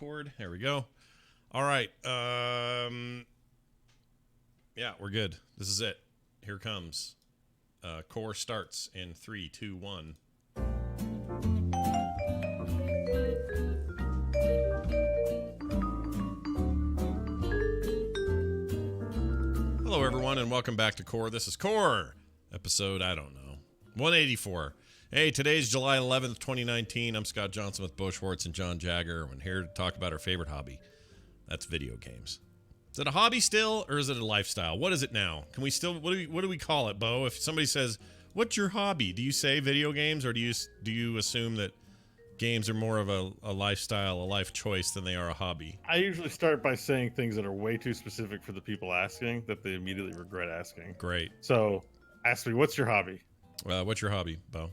Record. There we go. All right. Yeah, we're good. This is it. Here comes. Core starts in 3, 2, 1. Hello, everyone, and welcome back to Core. This is Core, episode, 184. Hey, today's July 11th, 2019. I'm Scott Johnson with Bo Schwartz and John Jagger. I'm here to talk about our favorite hobby. That's video games. Is it a hobby still, or is it a lifestyle? What is it now? Can we still, what do we call it, Bo? If somebody says, what's your hobby? Do you say video games, or do you assume that games are more of a lifestyle, a life choice than they are a hobby? I usually start by saying things that are way too specific for the people asking that they immediately regret asking. Great. So, ask me, what's your hobby? What's your hobby, Bo?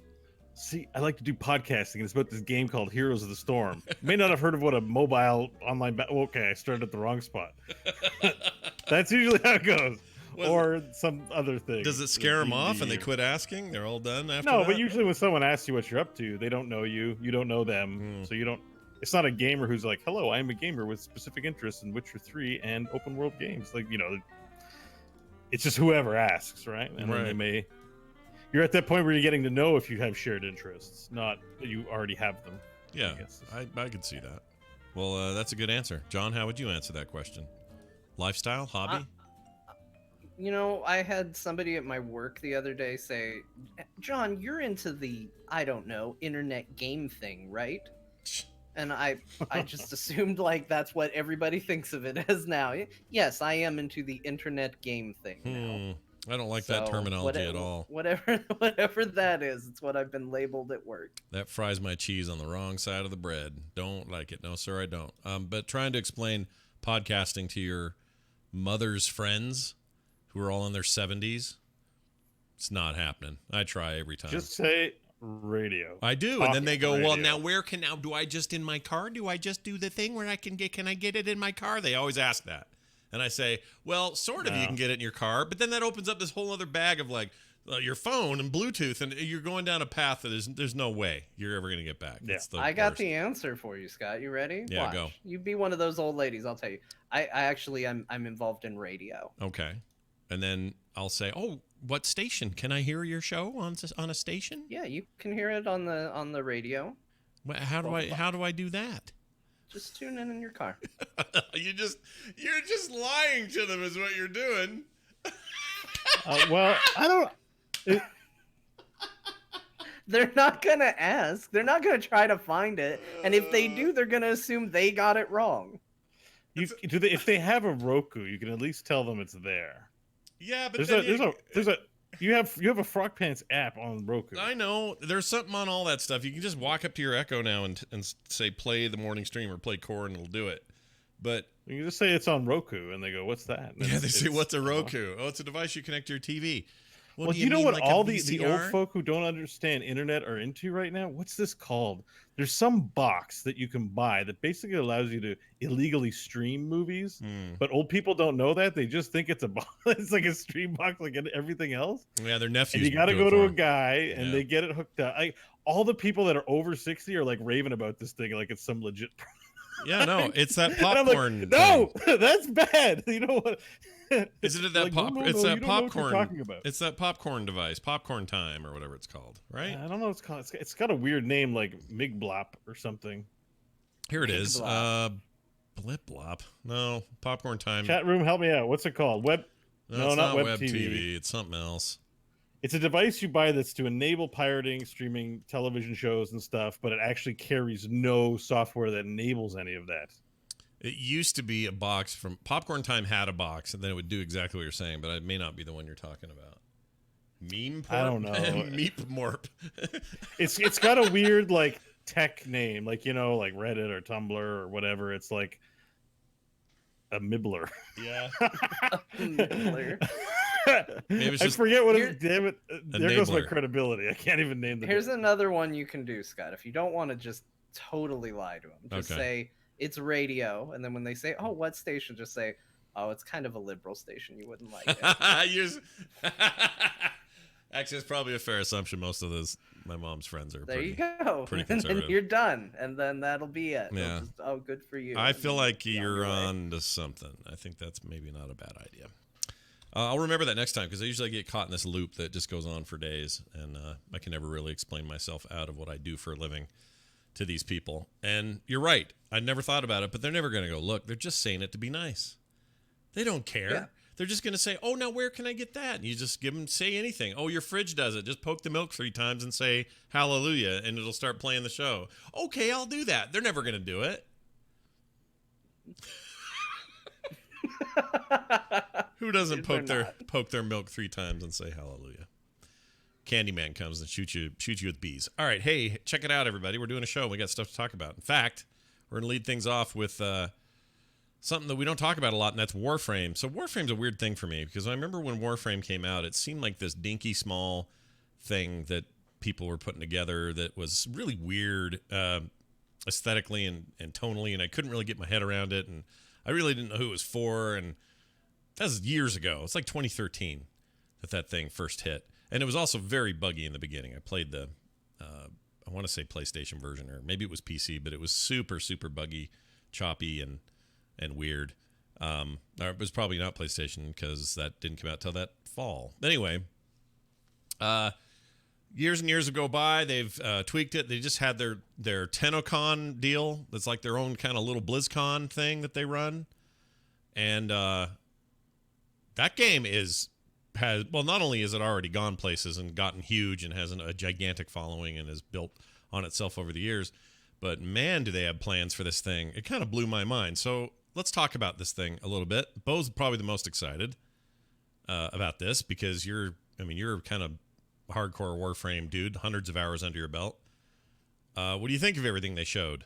See, I like to do podcasting, and it's about this game called Heroes of the Storm. You may not have heard of what a mobile online... okay, I started at the wrong spot. That's usually how it goes. Or some other thing. Does it scare them off and they quit asking? They're all done after No, that? but usually when someone asks you what you're up to, they don't know you. You don't know them. So you don't... It's not a gamer who's like, hello, I'm a gamer with specific interests in Witcher 3 and open world games. Like, you know, it's just whoever asks, right? And then they may... You're at that point where you're getting to know if you have shared interests, not that you already have them. Yeah, I could see that. Well, that's a good answer. John, how would you answer that question? Lifestyle? Hobby? You know, I had somebody at my work the other day say, John, you're into the, I don't know, internet game thing, right? And I just assumed, like, that's what everybody thinks of it as now. Yes, I am into the internet game thing now. I don't like that terminology at all. Whatever that is, it's what I've been labeled at work. That fries my cheese on the wrong side of the bread. Don't like it. No, sir, I don't. But trying to explain podcasting to your mother's friends who are all in their 70s, it's not happening. I try every time. Just say radio. I do, and then they go, well, now do I just in my car? Do I just do the thing where can I get it in my car? They always ask that. And I say, well, sort of, you can get it in your car, but then that opens up this whole other bag of like your phone and Bluetooth, and you're going down a path that there's no way you're ever going to get back. Yeah. I got the answer for you, Scott. You ready? Yeah, Watch. go. You be one of those old ladies, I'll tell you. I'm involved in radio. Okay. And then I'll say, oh, what station? Can I hear your show on a station? Yeah, you can hear it on the radio. How do I do that? Just tune in your car. You're just lying to them is what you're doing. Well, I don't... They're not going to ask. They're not going to try to find it. And if they do, they're going to assume they got it wrong. If they have a Roku, you can at least tell them it's there. Yeah, but you have a Frog Pants app on Roku. I know. There's something on all that stuff. You can just walk up to your Echo now and say play the morning stream or play Core, and it'll do it. But you can just say it's on Roku, and they go, "What's that?" Yeah, they say, "What's a Roku?" Oh, it's a device you connect to your TV. Well, do you know what all the old folk who don't understand internet are into right now? What's this called? There's some box that you can buy that basically allows you to illegally stream movies, but old people don't know that. They just think it's a box. It's like a stream box like everything else. Yeah, their nephews. And you got to go to a guy, and they get it hooked up. All the people that are over 60 are like raving about this thing like it's some legit Yeah, no, it's that popcorn. Like, no, that's bad. You know what? Is it that like, pop? No, it's that popcorn. Talking about. It's that popcorn device, Popcorn Time or whatever it's called, right? I don't know what it's called. It's got a weird name like Migblop or something. Here it is. Blip Blop. No, Popcorn Time. Chat room, help me out. What's it called? No, it's not Web TV. It's something else. It's a device you buy that's to enable pirating, streaming television shows and stuff, but it actually carries no software that enables any of that. It used to be a box from Popcorn Time had a box, and then it would do exactly what you're saying, but it may not be the one you're talking about. Meme Porp? I don't know. Meep Morp. It's got a weird like tech name, like, you know, like Reddit or Tumblr or whatever. It's like a Mibbler. Yeah. Mibbler. Maybe it's I just forget what it. Damn it! There goes my enabler. credibility. I can't even name the. Here's another one you can do, Scott. If you don't want to just totally lie to them, just say it's radio, and then when they say, "Oh, what station?" just say, "Oh, it's kind of a liberal station. You wouldn't like it." Actually, it's probably a fair assumption. Most of those My mom's friends are There you pretty go. pretty And then conservative. you're done, and then that'll be it. They'll Yeah. just, oh, good for you. I and feel then like you'll be you're your way. on to something. I think that's maybe not a bad idea. I'll remember that next time because I usually get caught in this loop that just goes on for days, and I can never really explain myself out of what I do for a living to these people. And you're right. I never thought about it, but they're never going to go, look, they're just saying it to be nice. They don't care. Yeah. They're just going to say, oh, now where can I get that? And you just give them, say anything. Oh, your fridge does it. Just poke the milk 3 times and say hallelujah, and it'll start playing the show. Okay, I'll do that. They're never going to do it. Who doesn't They're poke their milk 3 times and say hallelujah? Candyman comes and shoots you with bees. All right, hey, check it out, everybody. We're doing a show. We got stuff to talk about. In fact, we're gonna lead things off with something that we don't talk about a lot, and that's Warframe. So Warframe's a weird thing for me because I remember when Warframe came out, it seemed like this dinky small thing that people were putting together that was really weird aesthetically and tonally, and I couldn't really get my head around it, and I really didn't know who it was for, and that was years ago. It's like 2013 that thing first hit, and it was also very buggy in the beginning. I played the, I want to say PlayStation version, or maybe it was PC, but it was super, super buggy, choppy, and weird. Or it was probably not PlayStation because that didn't come out till that fall. Anyway, years and years go by. They've tweaked it. They just had their TennoCon deal. That's like their own kind of little BlizzCon thing that they run, and that game not only is it already gone places and gotten huge and has a gigantic following and has built on itself over the years, but man, do they have plans for this thing. It kind of blew my mind. So let's talk about this thing a little bit. Bo's probably the most excited about this because you're kind of hardcore Warframe dude, hundreds of hours under your belt. What do you think of everything they showed?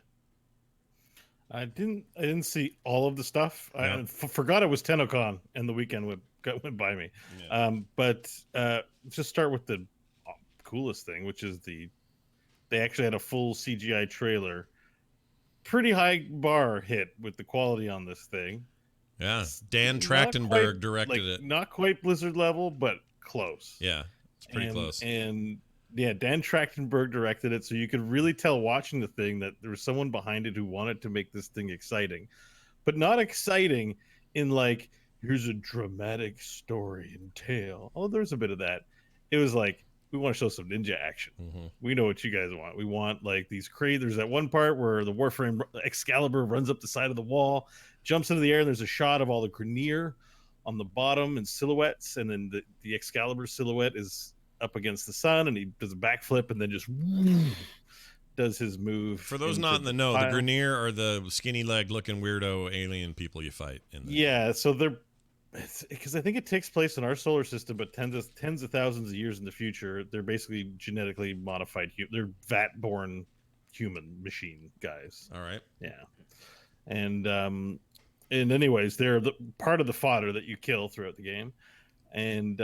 I didn't see all of the stuff. Yeah. I forgot it was TennoCon, and the weekend went by me. Yeah. But just start with the coolest thing, which is they actually had a full CGI trailer. Pretty high bar hit with the quality on this thing. Yeah, Dan Not Trachtenberg quite, directed it. Not quite Blizzard level, but close. Yeah, it's pretty close. And yeah, Dan Trachtenberg directed it, so you could really tell watching the thing that there was someone behind it who wanted to make this thing exciting, but not exciting in like, here's a dramatic story and tale. Oh, there's a bit of that. It was like, we want to show some ninja action. Mm-hmm. We know what you guys want. We want like these there's that one part where the Warframe Excalibur runs up the side of the wall, jumps into the air, and there's a shot of all the Grineer on the bottom in silhouettes, and then the Excalibur silhouette is up against the sun, and he does a backflip and then just does his move. For those not in the know, the Grineer are the skinny leg looking weirdo alien people you fight in the Yeah, so they're, because I think it takes place in our solar system, but tens of thousands of years in the future. They're basically genetically modified. They're vat-born human machine guys. All right. Yeah, and anyways, they're part of the fodder that you kill throughout the game, and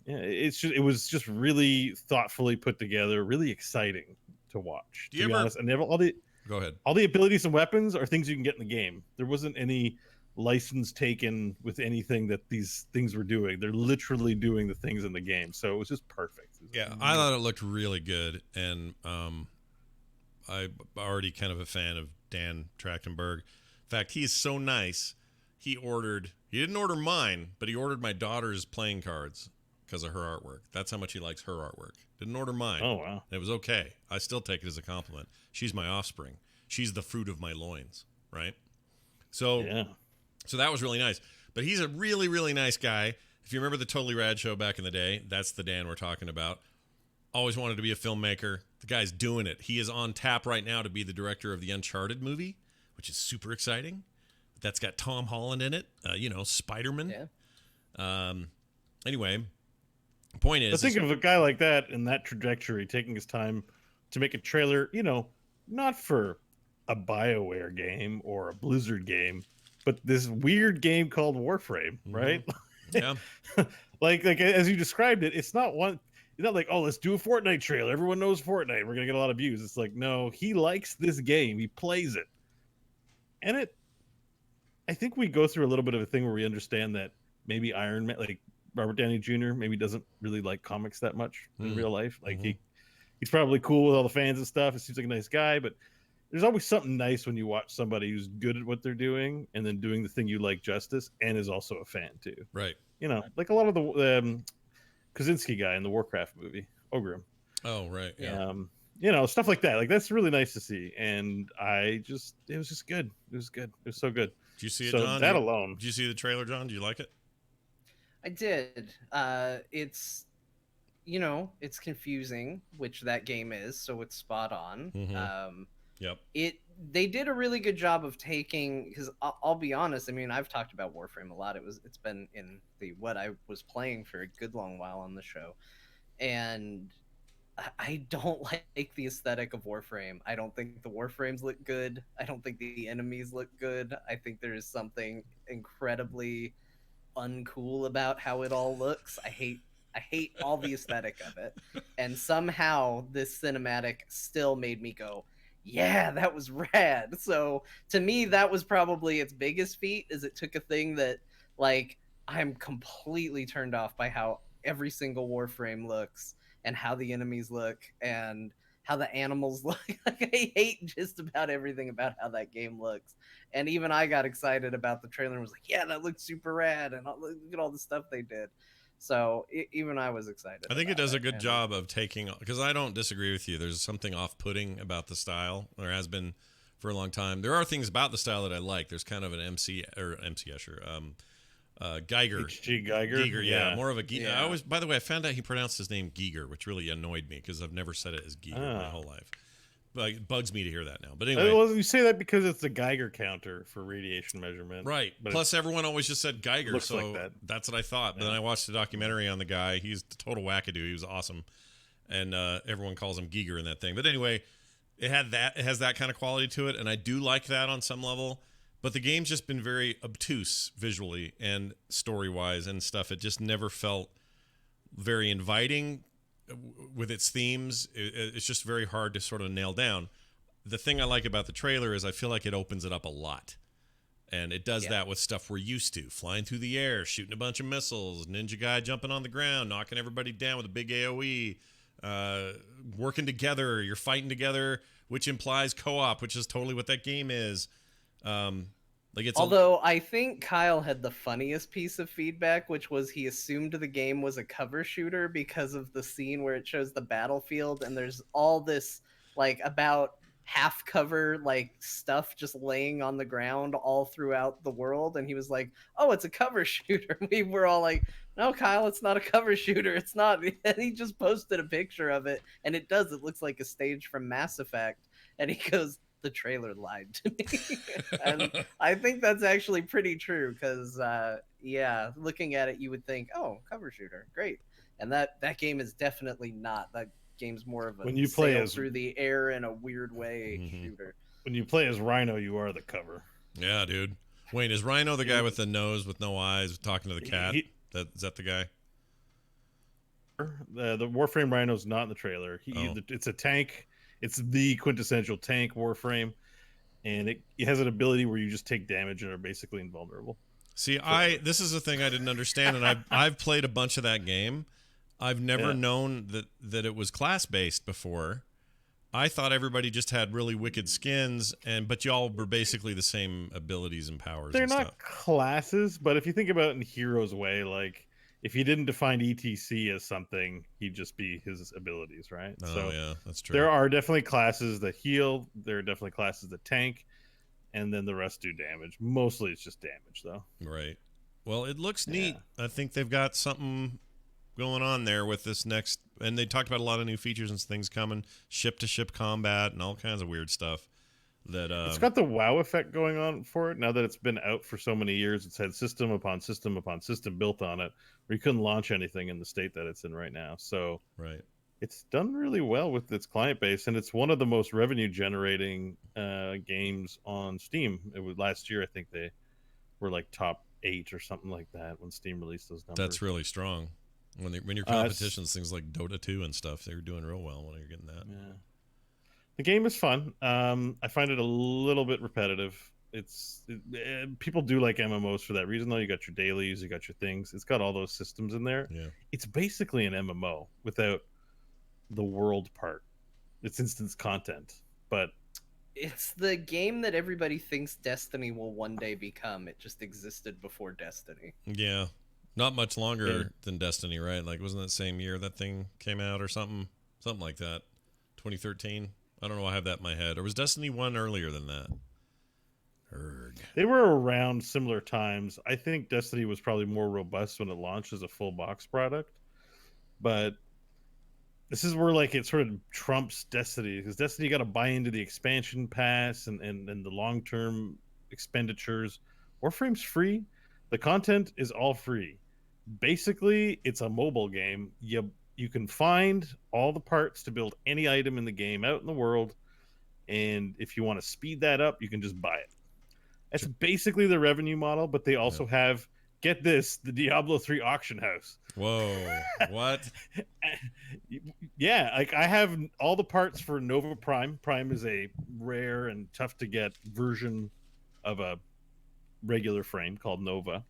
it was just really thoughtfully put together, really exciting to watch. To be honest, and go ahead. All the abilities and weapons are things you can get in the game. There wasn't any license taken with anything that these things were doing. They're literally doing the things in the game, so it was just perfect. Yeah, I thought it looked really good, and I'm already kind of a fan of Dan Trachtenberg. In fact, he is so nice. He didn't order mine, but he ordered my daughter's playing cards because of her artwork. That's how much he likes her artwork. Didn't order mine. Oh, wow. It was okay. I still take it as a compliment. She's my offspring. She's the fruit of my loins, right? So Yeah. So that was really nice. But he's a really, really nice guy. If you remember the Totally Rad show back in the day, that's the Dan we're talking about. Always wanted to be a filmmaker. The guy's doing it. He is on tap right now to be the director of the Uncharted movie, which is super exciting. That's got Tom Holland in it. Spider-Man. Yeah. Anyway, the point is... But think of a guy like that in that trajectory, taking his time to make a trailer, not for a BioWare game or a Blizzard game, but this weird game called Warframe, right? Yeah. like as you described it, it's not like, oh, let's do a Fortnite trailer. Everyone knows Fortnite. We're gonna get a lot of views. It's like, no, he likes this game. He plays it, and I think we go through a little bit of a thing where we understand that maybe Iron Man, like Robert Downey Jr., maybe doesn't really like comics that much in real life. Like he's probably cool with all the fans and stuff. It seems like a nice guy, but there's always something nice when you watch somebody who's good at what they're doing and then doing the thing you like justice and is also a fan too. Right. You know, like a lot of the Kaczynski guy in the Warcraft movie, Ogrim. Oh, right. Yeah. You know, stuff like that. Like that's really nice to see. And it was just good. It was good. It was so good. Did you see it, So John? that alone. Did you see the trailer, John? Do you like it? I did. It's, you know, it's confusing, which that game is, so it's spot on. Mhm. Yep. They did a really good job of taking, because I'll be honest, I mean, I've talked about Warframe a lot. It's been in the what I was playing for a good long while on the show, and I don't like the aesthetic of Warframe. I don't think the Warframes look good. I don't think the enemies look good. I think there is something incredibly uncool about how it all looks. I hate all the aesthetic of it. And somehow this cinematic still made me go, yeah, that was rad. So to me, that was probably its biggest feat, is it took a thing that, like, I'm completely turned off by how every single Warframe looks and how the enemies look and how the animals look. Like, I hate just about everything about how that game looks. And even I got excited about the trailer and was like, yeah, that looks super rad. And look at all the stuff they did. So even I was excited. I think it does a good job of taking, because I don't disagree with you. There's something off-putting about the style. There has been for a long time. There are things about the style that I like. There's kind of an MC Escher, Geiger. H.G. Geiger. Giger, yeah. More of a Giger. Yeah. By the way, I found out he pronounced his name Giger, which really annoyed me because I've never said it as Giger my whole life. But it bugs me to hear that now. But anyway. Well, you say that because it's the Geiger counter for radiation measurement. Right. But plus, everyone always just said Geiger, looks so like that's what I thought. But then I watched the documentary on the guy. He's the total wackadoo. He was awesome. And everyone calls him Giger in that thing. But anyway, it has that kind of quality to it, and I do like that on some level. But the game's just been very obtuse visually and story-wise and stuff. It just never felt very inviting with its themes. It's just very hard to sort of nail down. The thing I like about the trailer is I feel like it opens it up a lot. And it does that with stuff we're used to. Flying through the air, shooting a bunch of missiles, ninja guy jumping on the ground, knocking everybody down with a big AoE, working together, you're fighting together, which implies co-op, which is totally what that game is. Although I think Kyle had the funniest piece of feedback, which was he assumed the game was a cover shooter because of the scene where it shows the battlefield and there's all this like about half cover like stuff just laying on the ground all throughout the world, and he was like, oh, it's a cover shooter. We were all like, no, Kyle, it's not a cover shooter, it's not. And he just posted a picture of it, and it looks like a stage from Mass Effect, and he goes, the trailer lied to me. And I think that's actually pretty true, because looking at it you would think, oh, cover shooter, great. And that game is definitely not. That game's more of a when you play sail as through the air in a weird way shooter. When you play as Rhino, you are the cover. Yeah, dude. Wait, is Rhino the guy with the nose with no eyes talking to the cat? Is that the guy? The Warframe Rhino's not in the trailer. It's a tank. It's the quintessential tank Warframe, and it has an ability where you just take damage and are basically invulnerable. See, this is a thing I didn't understand, and I've played a bunch of that game. I've never known that it was class-based before. I thought everybody just had really wicked skins, but y'all were basically the same abilities and powers. They're and not stuff. classes, but if you think about it in Heroes way, like if you didn't define ETC as something, he'd just be his abilities, right? Oh, yeah, that's true. There are definitely classes that heal. There are definitely classes that tank, and then the rest do damage. Mostly it's just damage, though. Right. Well, it looks neat. I think they've got something going on there with this next, and they talked about a lot of new features and things coming, ship-to-ship combat and all kinds of weird stuff. It's got the WoW effect going on for it now that it's been out for so many years. It's had system upon system upon system built on it, where you couldn't launch anything in the state that it's in right now. So it's done really well with its client base, and it's one of the most revenue generating games on Steam. It was last year, I think they were like top 8 or something like that when Steam released those numbers. That's really strong. When your competition's things like Dota 2 and stuff, they're doing real well when you're getting that. Yeah. The game is fun. I find it a little bit repetitive. People do like MMOs for that reason, though. You got your dailies, you got your things. It's got all those systems in there. Yeah. It's basically an MMO without the world part. It's instance content, but It's the game that everybody thinks Destiny will one day become. It just existed before Destiny. Yeah. Not much yeah, longer than Destiny, right? Like, wasn't that same year that thing came out or something? Something like that. 2013? I don't know. I have that in my head. Or was Destiny 1 earlier than that? Erg. they were around similar times. I think Destiny was probably more robust when it launched as a full box product, but this is where like it sort of trumps Destiny because Destiny got to buy into the expansion pass and the long term expenditures. Warframe's free. The content is all free. Basically, it's a mobile game. You can find all the parts to build any item in the game out in the world, and if you want to speed that up, you can just buy it. That's basically the revenue model, but they also have, get this, the Diablo 3 auction house. Whoa. What? Yeah, like I have all the parts for Nova Prime. Prime is a rare and tough to get version of a regular frame called Nova.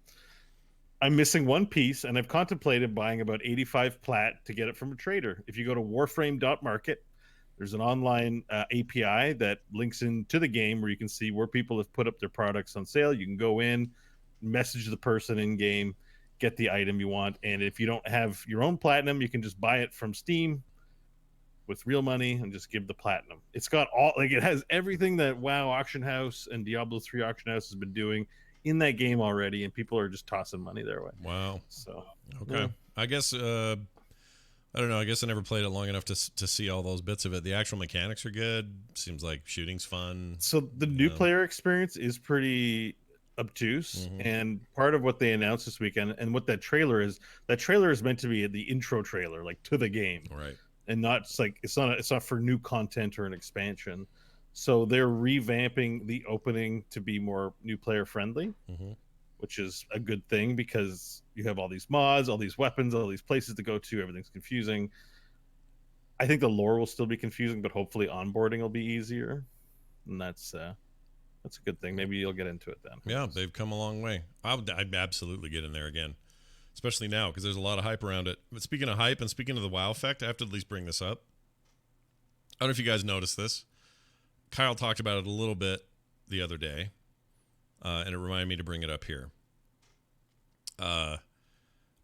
I'm missing one piece, and I've contemplated buying about 85 plat to get it from a trader. If you go to warframe.market, there's an online API that links into the game where you can see where people have put up their products on sale. You can go in, message the person in game, get the item you want, and if you don't have your own platinum, you can just buy it from Steam with real money and just give the platinum. It's got all, like, it has everything that WoW Auction House and Diablo 3 Auction House has been doing in that game already, and people are just tossing money their way. Wow. So Okay. yeah. I guess, I don't know. I guess I never played it long enough to see all those bits of it. The actual mechanics are good. Seems like shooting's fun. So the new player experience is pretty obtuse, and part of what they announced this weekend and what that trailer is meant to be the intro trailer, like, to the game, Right. and not just like it's not for new content or an expansion. So they're revamping the opening to be more new player friendly, which is a good thing because you have all these mods, all these weapons, all these places to go to. Everything's confusing. I think the lore will still be confusing, but hopefully onboarding will be easier, and that's a good thing. Maybe you'll get into it then. Yeah, they've come a long way. I'd absolutely get in there again, especially now because there's a lot of hype around it. But speaking of hype and speaking of the WoW effect, I have to at least bring this up. I don't know if you guys noticed this. Kyle talked about it a little bit the other day, and it reminded me to bring it up here. A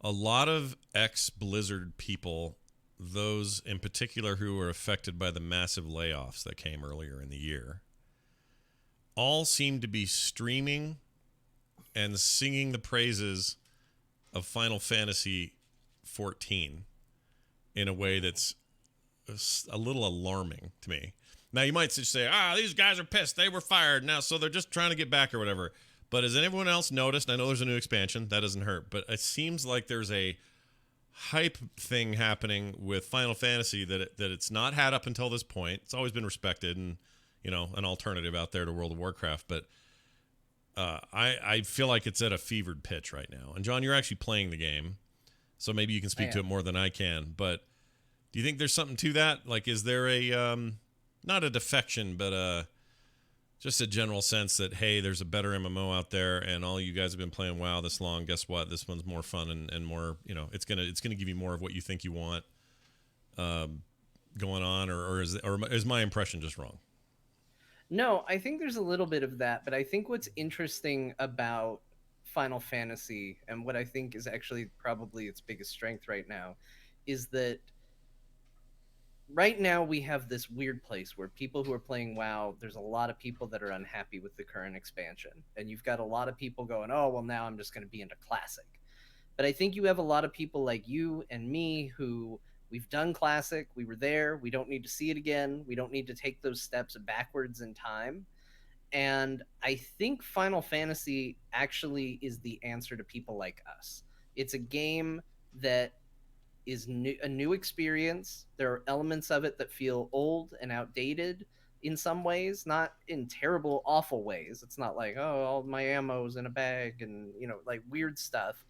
lot of ex-Blizzard people, those in particular who were affected by the massive layoffs that came earlier in the year, all seem to be streaming and singing the praises of Final Fantasy 14 in a way that's a little alarming to me. Now, you might just say, these guys are pissed. They were fired now, so they're just trying to get back or whatever. But has anyone else noticed? I know there's a new expansion. That doesn't hurt. But it seems like there's a hype thing happening with Final Fantasy that it's not had up until this point. It's always been respected and, an alternative out there to World of Warcraft. But I feel like it's at a fevered pitch right now. And, John, you're actually playing the game, so maybe you can speak to it more than I can. But do you think there's something to that? Like, is there a not a defection, but just a general sense that, hey, there's a better MMO out there, and all you guys have been playing WoW this long. Guess what? This one's more fun and more. It's gonna give you more of what you think you want going on, or is my impression just wrong? No, I think there's a little bit of that, but I think what's interesting about Final Fantasy, and what I think is actually probably its biggest strength right now, is that right now we have this weird place where people who are playing WoW, there's a lot of people that are unhappy with the current expansion. And you've got a lot of people going, oh, well, now I'm just going to be into Classic. But I think you have a lot of people like you and me who, we've done Classic, we were there, we don't need to see it again, we don't need to take those steps backwards in time. And I think Final Fantasy actually is the answer to people like us. It's a game that is a new experience. There are elements of it that feel old and outdated in some ways, not in terrible, awful ways. It's not like, oh, all my ammo's in a bag and, like weird stuff.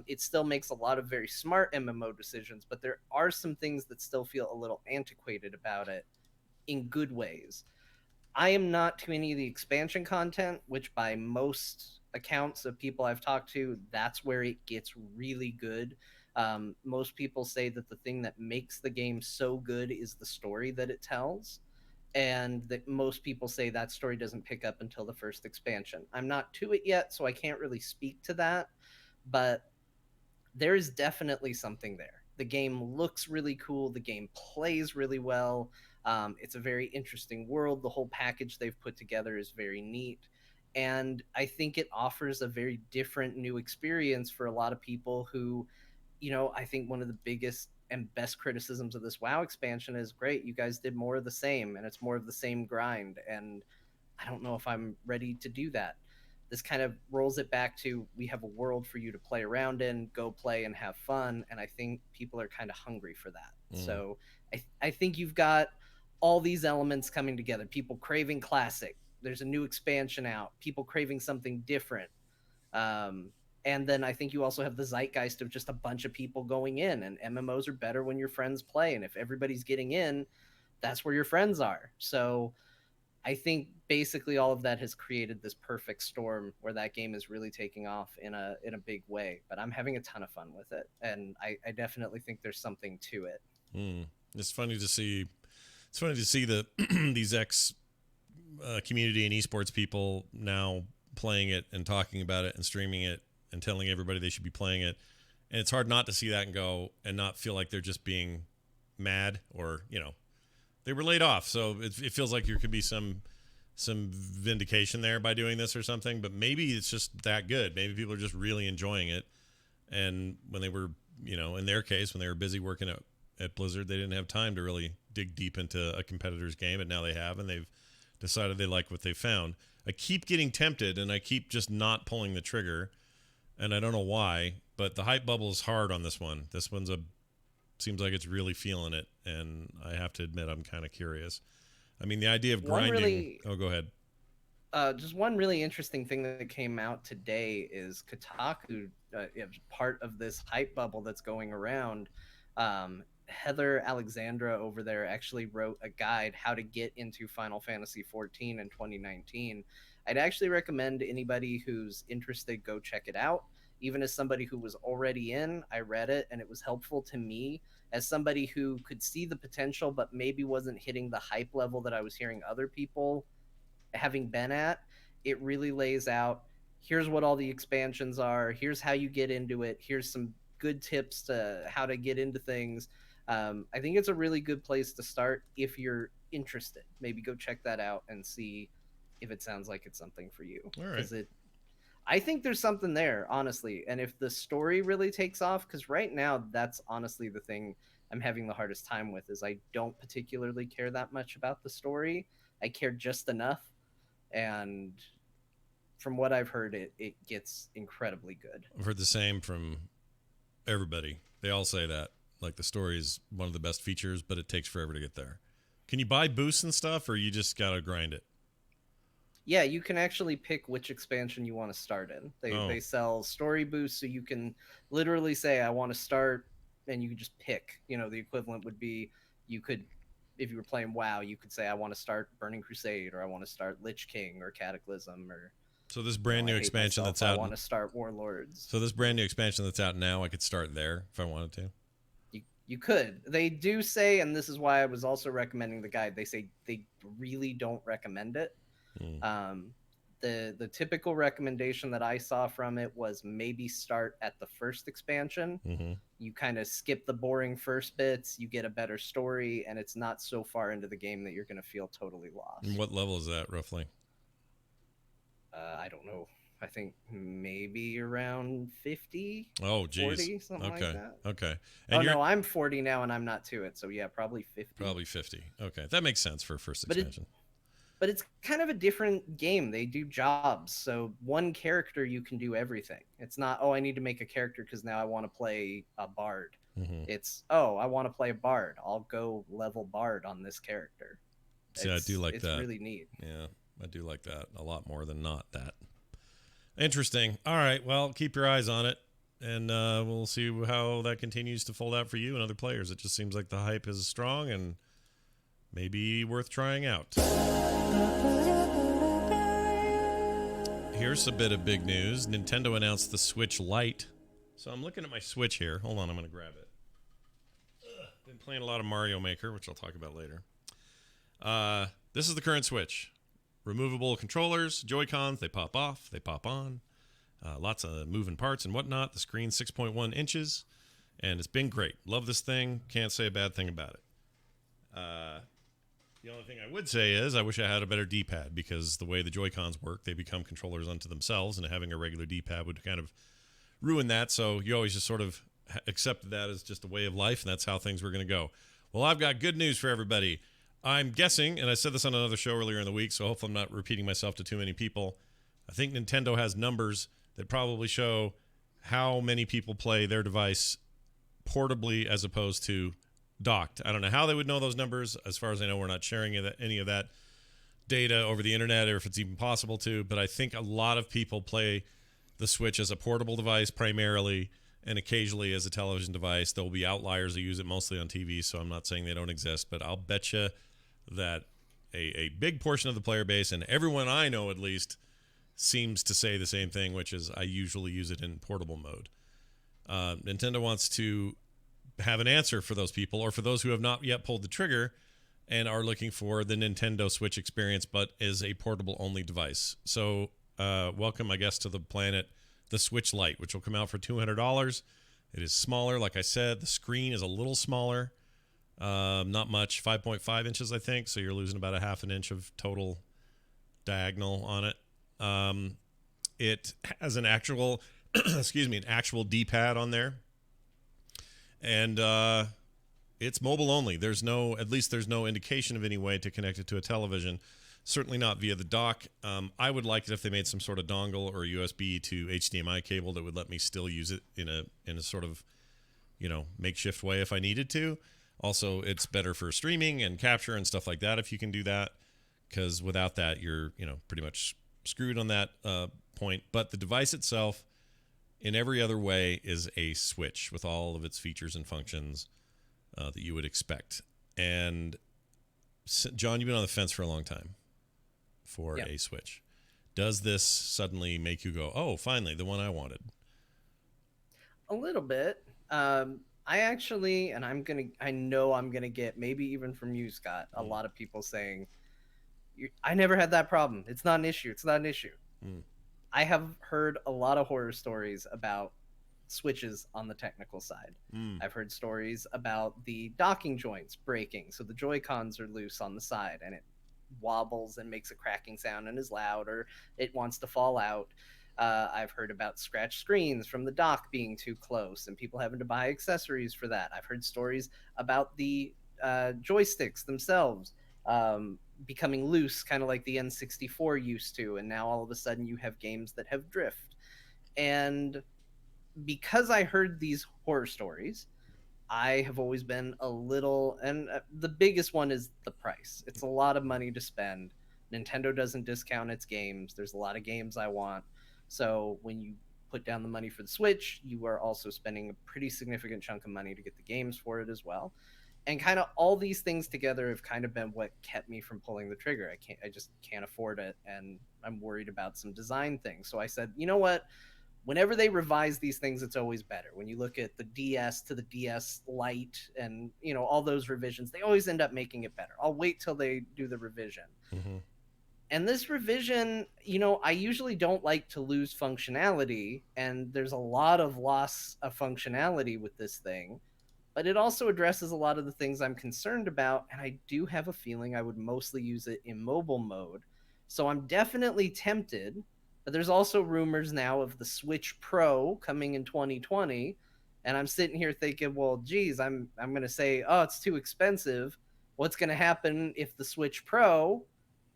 It still makes a lot of very smart MMO decisions, but there are some things that still feel a little antiquated about it in good ways. I am not to any of the expansion content, which by most accounts of people I've talked to, that's where it gets really good. Most people say that the thing that makes the game so good is the story that it tells, and that most people say that story doesn't pick up until the first expansion. I'm not to it yet, so I can't really speak to that, but there is definitely something there. The game looks really cool. The game plays really well. It's a very interesting world. The whole package they've put together is very neat. And I think it offers a very different new experience for a lot of people who, I think one of the biggest and best criticisms of this WoW expansion is great. You guys did more of the same, and it's more of the same grind. And I don't know if I'm ready to do that. This kind of rolls it back to we have a world for you to play around in, go play and have fun. And I think people are kind of hungry for that. So I think you've got all these elements coming together. People craving classic. There's a new expansion out. People craving something different. And then I think you also have the zeitgeist of just a bunch of people going in. And MMOs are better when your friends play. And if everybody's getting in, that's where your friends are. So I think basically all of that has created this perfect storm where that game is really taking off in a big way. But I'm having a ton of fun with it, and I definitely think there's something to it. It's funny to see. It's funny to see the these community and esports people now playing it and talking about it and streaming it and telling everybody they should be playing it. And it's hard not to see that and go and not feel like they're just being mad or they were laid off, so it feels like there could be some vindication there by doing this or something. But maybe it's just that good. Maybe people are just really enjoying it. And when they were, in their case, when they were busy working at Blizzard, they didn't have time to really dig deep into a competitor's game, and now they have, and they've decided they like what they found. I keep getting tempted, and I keep just not pulling the trigger, and I don't know why. But the hype bubble is hard on this one. This one's seems like it's really feeling it, and I have to admit I'm kind of curious. I mean, the idea of grinding... go ahead. Just one really interesting thing that came out today is Kotaku, part of this hype bubble that's going around. Heather Alexandra over there actually wrote a guide how to get into Final Fantasy XIV in 2019. I'd actually recommend anybody who's interested go check it out. Even as somebody who was already in, I read it and it was helpful to me as somebody who could see the potential but maybe wasn't hitting the hype level that I was hearing other people having been at. It really lays out, here's what all the expansions are, here's how you get into it, here's some good tips to how to get into things. I think it's a really good place to start if you're interested. Maybe go check that out and see if it sounds like it's something for you. All right. I think there's something there, honestly. And if the story really takes off, because right now that's honestly the thing I'm having the hardest time with, is I don't particularly care that much about the story. I care just enough. And from what I've heard, it gets incredibly good. I've heard the same from everybody. They all say that. Like, the story is one of the best features, but it takes forever to get there. Can you buy boosts and stuff, or you just got to grind it? Yeah, you can actually pick which expansion you want to start in. They sell story boosts, so you can literally say, I want to start, and you can just pick. The equivalent would be, you could, if you were playing WoW, you could say, I want to start Burning Crusade, or I want to start Lich King, or Cataclysm, or... So this brand new expansion that's out... I want to start Warlords. So this brand new expansion that's out now, I could start there if I wanted to? You could. They do say, and this is why I was also recommending the guide, they say they really don't recommend it. The typical recommendation that I saw from it was maybe start at the first expansion. You kind of skip the boring first bits, you get a better story, and it's not so far into the game that you're going to feel totally lost. And what level is that, roughly? I don't know. I think maybe around 50. Oh, geez. 40, something like that. Okay. And no, I'm 40 now, and I'm not to it, so yeah, probably 50. Probably 50. Okay, that makes sense for a first expansion. But it's kind of a different game. They do jobs. So one character, you can do everything. It's not, I need to make a character because now I want to play a bard. It's, I want to play a bard. I'll go level bard on this character. See, I do like that. It's really neat. Yeah, I do like that a lot more than not that. Interesting. All right, well, keep your eyes on it, and we'll see how that continues to fold out for you and other players. It just seems like the hype is strong and maybe worth trying out. Here's a bit of big news. Nintendo announced the Switch Lite So I'm looking at my Switch here. Hold on, I'm going to grab it. Been playing a lot of Mario Maker, which I'll talk about later. This is the current Switch. Removable controllers, Joy-Cons, they pop off, they pop on. Lots of moving parts and whatnot. The screen's 6.1 inches, and it's been great. Love this thing. Can't say a bad thing about it. The only thing I would say is I wish I had a better D-pad, because the way the Joy-Cons work, they become controllers unto themselves, and having a regular D-pad would kind of ruin that. So you always just sort of accepted that as just a way of life, and that's how things were going to go. Well, I've got good news for everybody. I'm guessing, and I said this on another show earlier in the week, so hopefully I'm not repeating myself to too many people. I think Nintendo has numbers that probably show how many people play their device portably as opposed to docked. I don't know how they would know those numbers. As far as I know, we're not sharing any of that data over the internet, or if it's even possible to, but I think a lot of people play the Switch as a portable device primarily, and occasionally as a television device. There will be outliers who use it mostly on TV, so I'm not saying they don't exist, but I'll bet you that a big portion of the player base, and everyone I know at least, seems to say the same thing, which is I usually use it in portable mode. Nintendo wants to have an answer for those people, or for those who have not yet pulled the trigger and are looking for the Nintendo Switch experience, but is a portable-only device. So welcome, I guess, to the planet, the Switch Lite, which will come out for $200. It is smaller, like I said. The screen is a little smaller. Not much, 5.5 inches, I think, so you're losing about a half an inch of total diagonal on it. It has an actual, an actual D-pad on there. And it's mobile only. There's no indication of any way to connect it to a television. Certainly not via the dock. I would like it if they made some sort of dongle or USB to HDMI cable that would let me still use it in a sort of, makeshift way if I needed to. Also, it's better for streaming and capture and stuff like that if you can do that, because without that, you're, pretty much screwed on that point. But the device itself, in every other way, is a Switch with all of its features and functions that you would expect. And John, you've been on the fence for a long time for a Switch. Does this suddenly make you go, oh, finally, the one I wanted? A little bit. I actually, and I know I'm gonna get, maybe even from you, Scott, a lot of people saying, I never had that problem. It's not an issue. It's not an issue. I have heard a lot of horror stories about Switches on the technical side. I've heard stories about the docking joints breaking, so the Joy-Cons are loose on the side and it wobbles and makes a cracking sound and is loud, or it wants to fall out. I've heard about scratched screens from the dock being too close and people having to buy accessories for that. I've heard stories about the joysticks themselves becoming loose, kind of like the N64 used to, and now all of a sudden you have games that have drift. And because I heard these horror stories, I have always been a little, and the biggest one is the price. It's a lot of money to spend. Nintendo doesn't discount its games. There's a lot of games I want. So when you put down the money for the Switch, you are also spending a pretty significant chunk of money to get the games for it as well. And kind of all these things together have kind of been what kept me from pulling the trigger. I just can't afford it, and I'm worried about some design things. So I said, you know what? Whenever they revise these things, it's always better. When you look at the DS to the DS Lite and, all those revisions, they always end up making it better. I'll wait till they do the revision. Mm-hmm. And this revision, I usually don't like to lose functionality, and there's a lot of loss of functionality with this thing, but it also addresses a lot of the things I'm concerned about, and I do have a feeling I would mostly use it in mobile mode. So I'm definitely tempted, but there's also rumors now of the Switch Pro coming in 2020, and I'm sitting here thinking, well, geez, I'm going to say, oh, it's too expensive. What's going to happen if the Switch Pro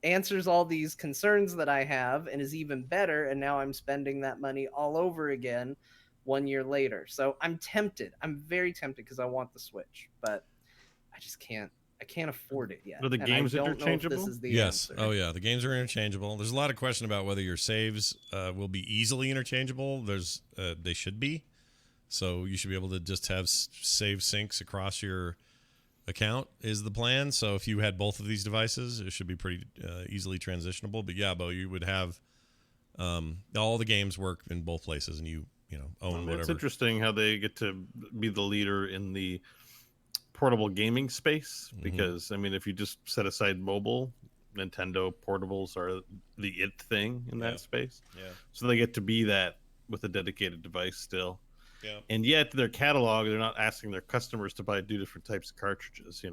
answers all these concerns that I have and is even better, and now I'm spending that money all over again 1 year later? So I'm tempted. I'm very tempted because I want the Switch, but I just can't. I can't afford it yet. Are the games interchangeable? This is the yes. answer. Oh yeah, the games are interchangeable. There's a lot of question about whether your saves will be easily interchangeable. They should be. So you should be able to just have save syncs across your account is the plan. So if you had both of these devices, it should be pretty easily transitionable. But yeah, Bo, you would have all the games work in both places, and own It's whatever. interesting how they get to be the leader in the portable gaming space because I mean, if you just set aside mobile, Nintendo portables are the it thing in Yeah. that space. Yeah. So they get to be that with a dedicated device still. Yeah. And yet their catalog, they're not asking their customers to buy 2 different types of cartridges,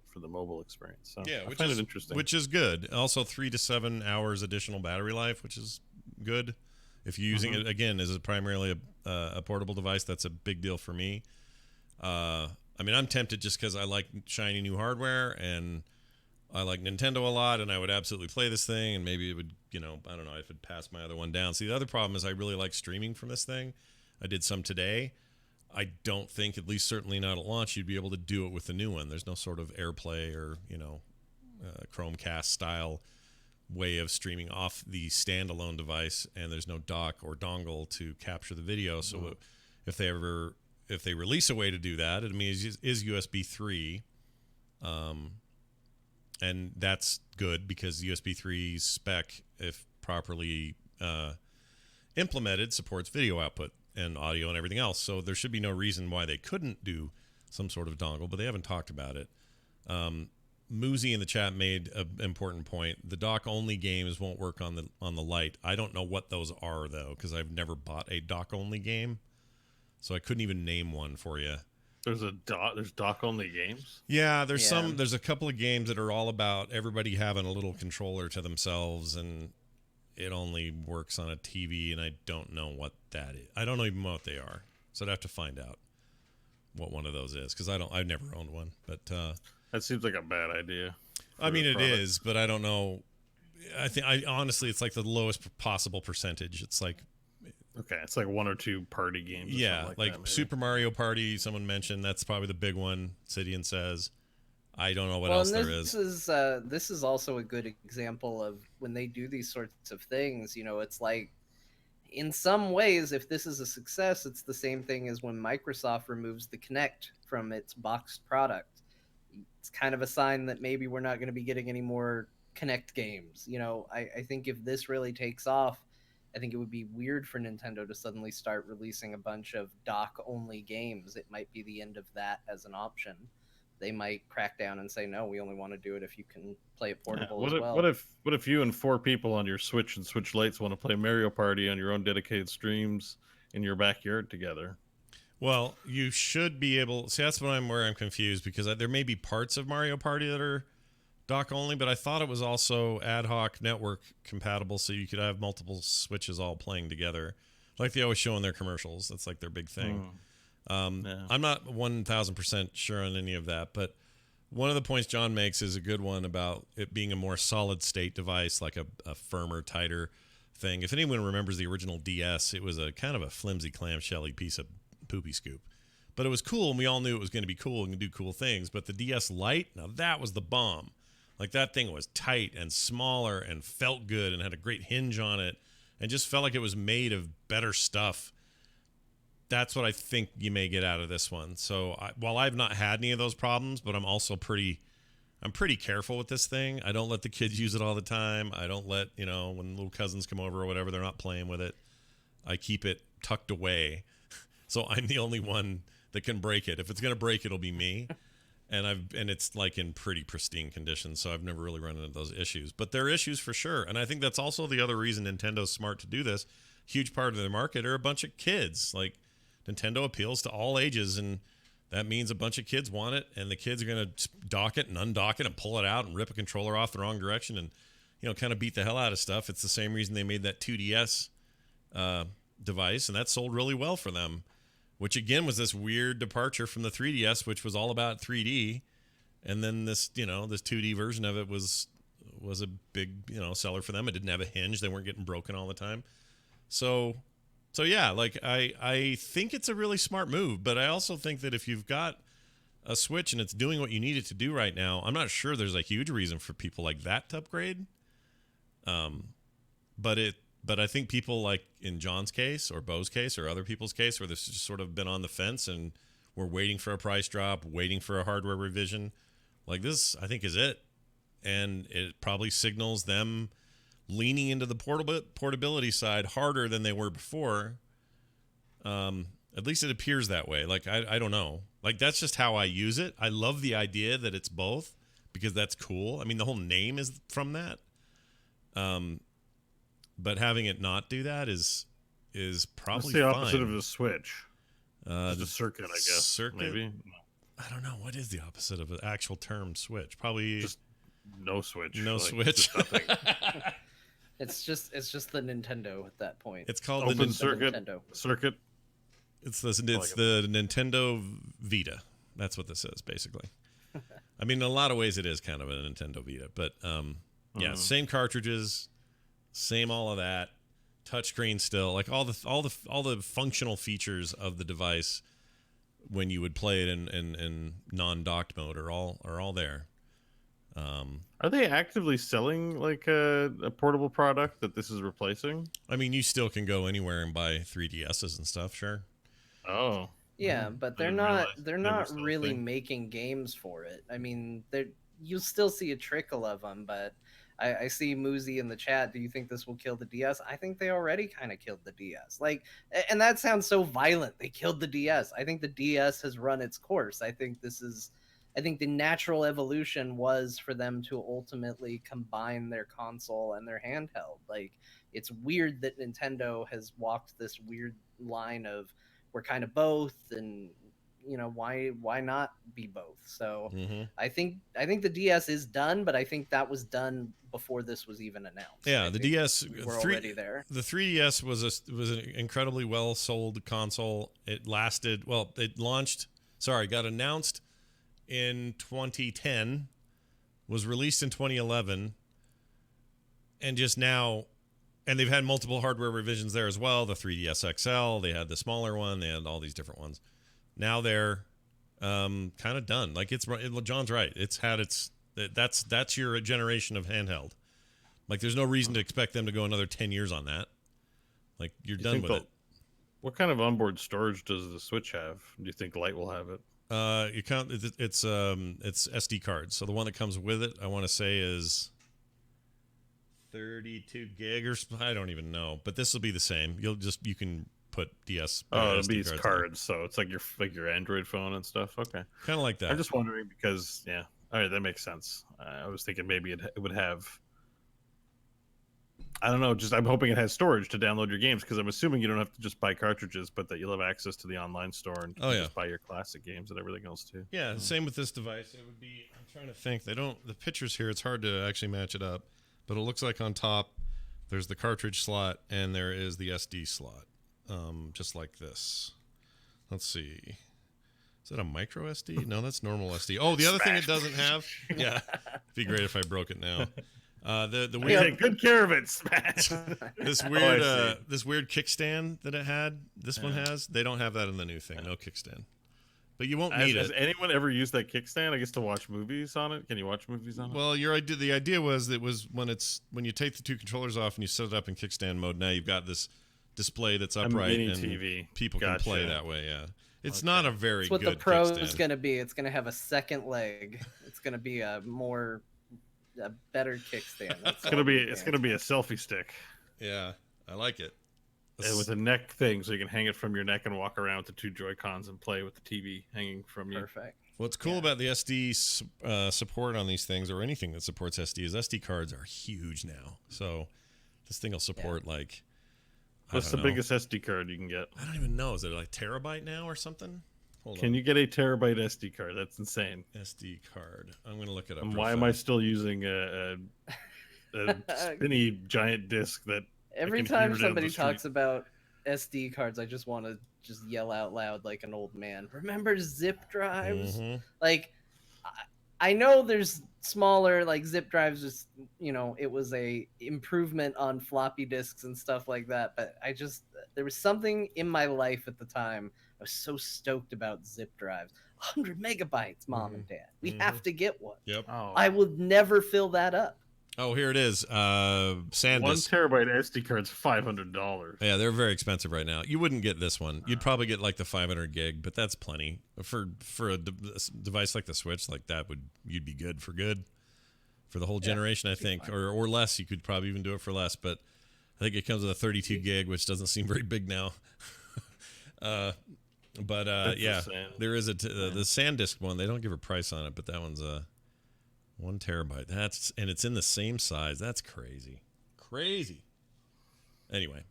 for the mobile experience. So Yeah, I find it interesting. Which is good. Also, 3 to 7 hours additional battery life, which is good. If you're using it again as primarily a portable device, that's a big deal for me. I mean, I'm tempted just because I like shiny new hardware and I like Nintendo a lot, and I would absolutely play this thing, and maybe it would, I don't know, if it'd pass my other one down. See, the other problem is I really like streaming from this thing. I did some today. I don't think, at least certainly not at launch, you'd be able to do it with the new one. There's no sort of AirPlay or, Chromecast style way of streaming off the standalone device, and there's no dock or dongle to capture the video. So if they release a way to do that, is USB 3. And that's good because USB 3 spec, if properly implemented, supports video output and audio and everything else. So there should be no reason why they couldn't do some sort of dongle, but they haven't talked about it. Muzi in the chat made an important point. The dock-only games won't work on the Lite. I don't know what those are, though, because I've never bought a dock-only game, so I couldn't even name one for you. There's dock-only games? Yeah, there's a couple of games that are all about everybody having a little controller to themselves, and it only works on a TV, and I don't know what that is. I don't even know what they are, so I'd have to find out what one of those is, because I've never owned one. But that seems like a bad idea. I mean, it is, but I don't know. I honestly, it's like the lowest possible percentage. It's like, okay, it's like 1 or 2 party games. Yeah, like Super Mario Party. Someone mentioned that's probably the big one. Sidian says. I don't know what else there is. This is also a good example of when they do these sorts of things. It's like, in some ways, if this is a success, it's the same thing as when Microsoft removes the Kinect from its boxed product. It's kind of a sign that maybe we're not going to be getting any more Kinect games. I think if this really takes off, I think it would be weird for Nintendo to suddenly start releasing a bunch of dock-only games. It might be the end of that as an option. They might crack down and say, no, we only want to do it if you can play it portable as well. What if you and 4 people on your Switch and Switch Lites want to play Mario Party on your own dedicated streams in your backyard together? Well, you should be able. See, that's where I'm confused, because there may be parts of Mario Party that are dock only, but I thought it was also ad hoc network compatible, so you could have multiple Switches all playing together, like they always show in their commercials. That's like their big thing. I'm not 1,000% sure on any of that, but one of the points John makes is a good one about it being a more solid state device, like a firmer, tighter thing. If anyone remembers the original DS, it was a kind of a flimsy, clamshelly piece of poopy scoop, but it was cool, and we all knew it was going to be cool and do cool things. But the DS Lite, now that was the bomb. Like, that thing was tight and smaller and felt good and had a great hinge on it and just felt like it was made of better stuff. That's what I think you may get out of this one. So while I've not had any of those problems, but I'm also pretty careful with this thing. I don't let the kids use it all the time. I don't let, when little cousins come over or whatever, they're not playing with it. I keep it tucked away. So I'm the only one that can break it. If it's going to break, it'll be me. And it's like in pretty pristine condition, so I've never really run into those issues. But there are issues for sure. And I think that's also the other reason Nintendo's smart to do this. Huge part of their market are a bunch of kids. Like, Nintendo appeals to all ages, and that means a bunch of kids want it, and the kids are going to dock it and undock it and pull it out and rip a controller off the wrong direction and, kind of beat the hell out of stuff. It's the same reason they made that 2DS device, and that sold really well for them, which again was this weird departure from the 3DS, which was all about 3D. And then this, this 2D version of it was a big, seller for them. It didn't have a hinge. They weren't getting broken all the time. So yeah, like I think it's a really smart move, but I also think that if you've got a Switch and it's doing what you need it to do right now, I'm not sure there's a huge reason for people like that to upgrade. But I think people like in John's case or Bo's case or other people's case where this has just sort of been on the fence and we're waiting for a price drop, waiting for a hardware revision, like this, I think is it. And it probably signals them leaning into the portability side harder than they were before. At least it appears that way. Like, I don't know. Like, that's just how I use it. I love the idea that it's both because that's cool. I mean, the whole name is from that. But having it not do that is probably What's the opposite fine. of the Switch? Just a circuit, I guess. Circuit? Maybe. I don't know. What is the opposite of an actual term switch? Probably Just no Switch. no like, switch. just nothing. It's just the Nintendo at that point. It's called Open the circuit. Nintendo. Circuit. It's the Nintendo Vita. That's what this is basically. I mean, in a lot of ways, it is kind of a Nintendo Vita, but yeah, same cartridges, same all of that, touchscreen still, like all the functional features of the device when you would play it in non-docked mode are all there. Are they actively selling like a portable product that this is replacing? I mean, you still can go anywhere and buy 3DSs and stuff, sure. Oh. Yeah, but I they're didn't not realize they're they were not still a really thing. making games for it. I mean, you'll still see a trickle of them, but I see Muzi in the chat. Do you think this will kill the DS? I think they already kind of killed the DS. Like, and that sounds so violent. They killed the DS. I think the DS has run its course. I think the natural evolution was for them to ultimately combine their console and their handheld. Like, it's weird that Nintendo has walked this weird line of we're kind of both, and why not be both? So I think the DS is done, but I think that was done before this was even announced. Yeah, I the think DS we're already there. The 3DS was an incredibly well sold console. It got announced in 2010, was released in 2011, and just now, and they've had multiple hardware revisions there as well. The 3DS XL, they had the smaller one, they had all these different ones. Now they're kind of done. Like John's right. That's your generation of handheld. Like there's no reason to expect them to go another 10 years on that. Like you're done with it. What kind of onboard storage does the Switch have? Do you think Lite will have it? It's SD cards. So the one that comes with it, I want to say is 32 gig or I don't even know, but this will be the same. You can put DS. Oh, SD it'll be cards, there. so it's like your Android phone and stuff. Okay, kind of like that. I'm just wondering because all right, that makes sense. I was thinking maybe it would have. I don't know. I'm hoping it has storage to download your games because I'm assuming you don't have to just buy cartridges, but that you'll have access to the online store and just buy your classic games and everything else too. Yeah, same with this device. It would be. I'm trying to think. The pictures here. It's hard to actually match it up, but it looks like on top there's the cartridge slot and there is the SD slot, just like this. Let's see. Is that a micro SD? No, that's normal SD. Oh, the other thing it doesn't have. Yeah, it'd be great if I broke it now. The weird, take good care of it, Smash. this weird kickstand that it had. This one has. They don't have that in the new thing. No kickstand. But you won't need Has it. anyone ever used that kickstand? I guess to watch movies on it. Can you watch movies on it? Well, the idea was that when you take the two controllers off and you set it up in kickstand mode. Now you've got this display that's upright mini and TV. people can play that way. Yeah, it's Okay. not a very It's what good the Pro is kickstand. going to be. It's going to have a second leg. It's going to be a better kickstand. It's gonna be a selfie stick. Yeah, I like it. And with a neck thing, so you can hang it from your neck and walk around with the two Joy-Cons and play with the TV hanging from you. Perfect. What's cool about the SD support on these things, or anything that supports SD, is SD cards are huge now. So this thing will support like. What's the biggest SD card you can get? I don't even know. Is it like terabyte now or something? Hold Can on. you get a terabyte SD card? That's insane. SD card. I'm gonna look it up. And real why am I fast. still using a spinny giant disc that Every can time hear down somebody the street? talks about SD cards, I just want to just yell out loud like an old man. Remember zip drives? Mhm. Like, I know there's smaller like zip drives. Just it was a improvement on floppy disks and stuff like that. But there was something in my life at the time. I was so stoked about zip drives. 100 megabytes, Mom and Dad. We have to get one. Yep. Oh, I would never fill that up. Oh, here it is. 1 SanDisk. terabyte SD card's $500. Yeah, they're very expensive right now. You wouldn't get this one. You'd probably get like the 500 gig, but that's plenty for a device like the Switch. Like that you'd be good for the whole generation, I think, or less. You could probably even do it for less. But I think it comes with a 32 gig, which doesn't seem very big now. But That's yeah, insane. there is the SanDisk one. They don't give a price on it, but that one's 1 terabyte. And it's in the same size. That's crazy. Crazy. Anyway,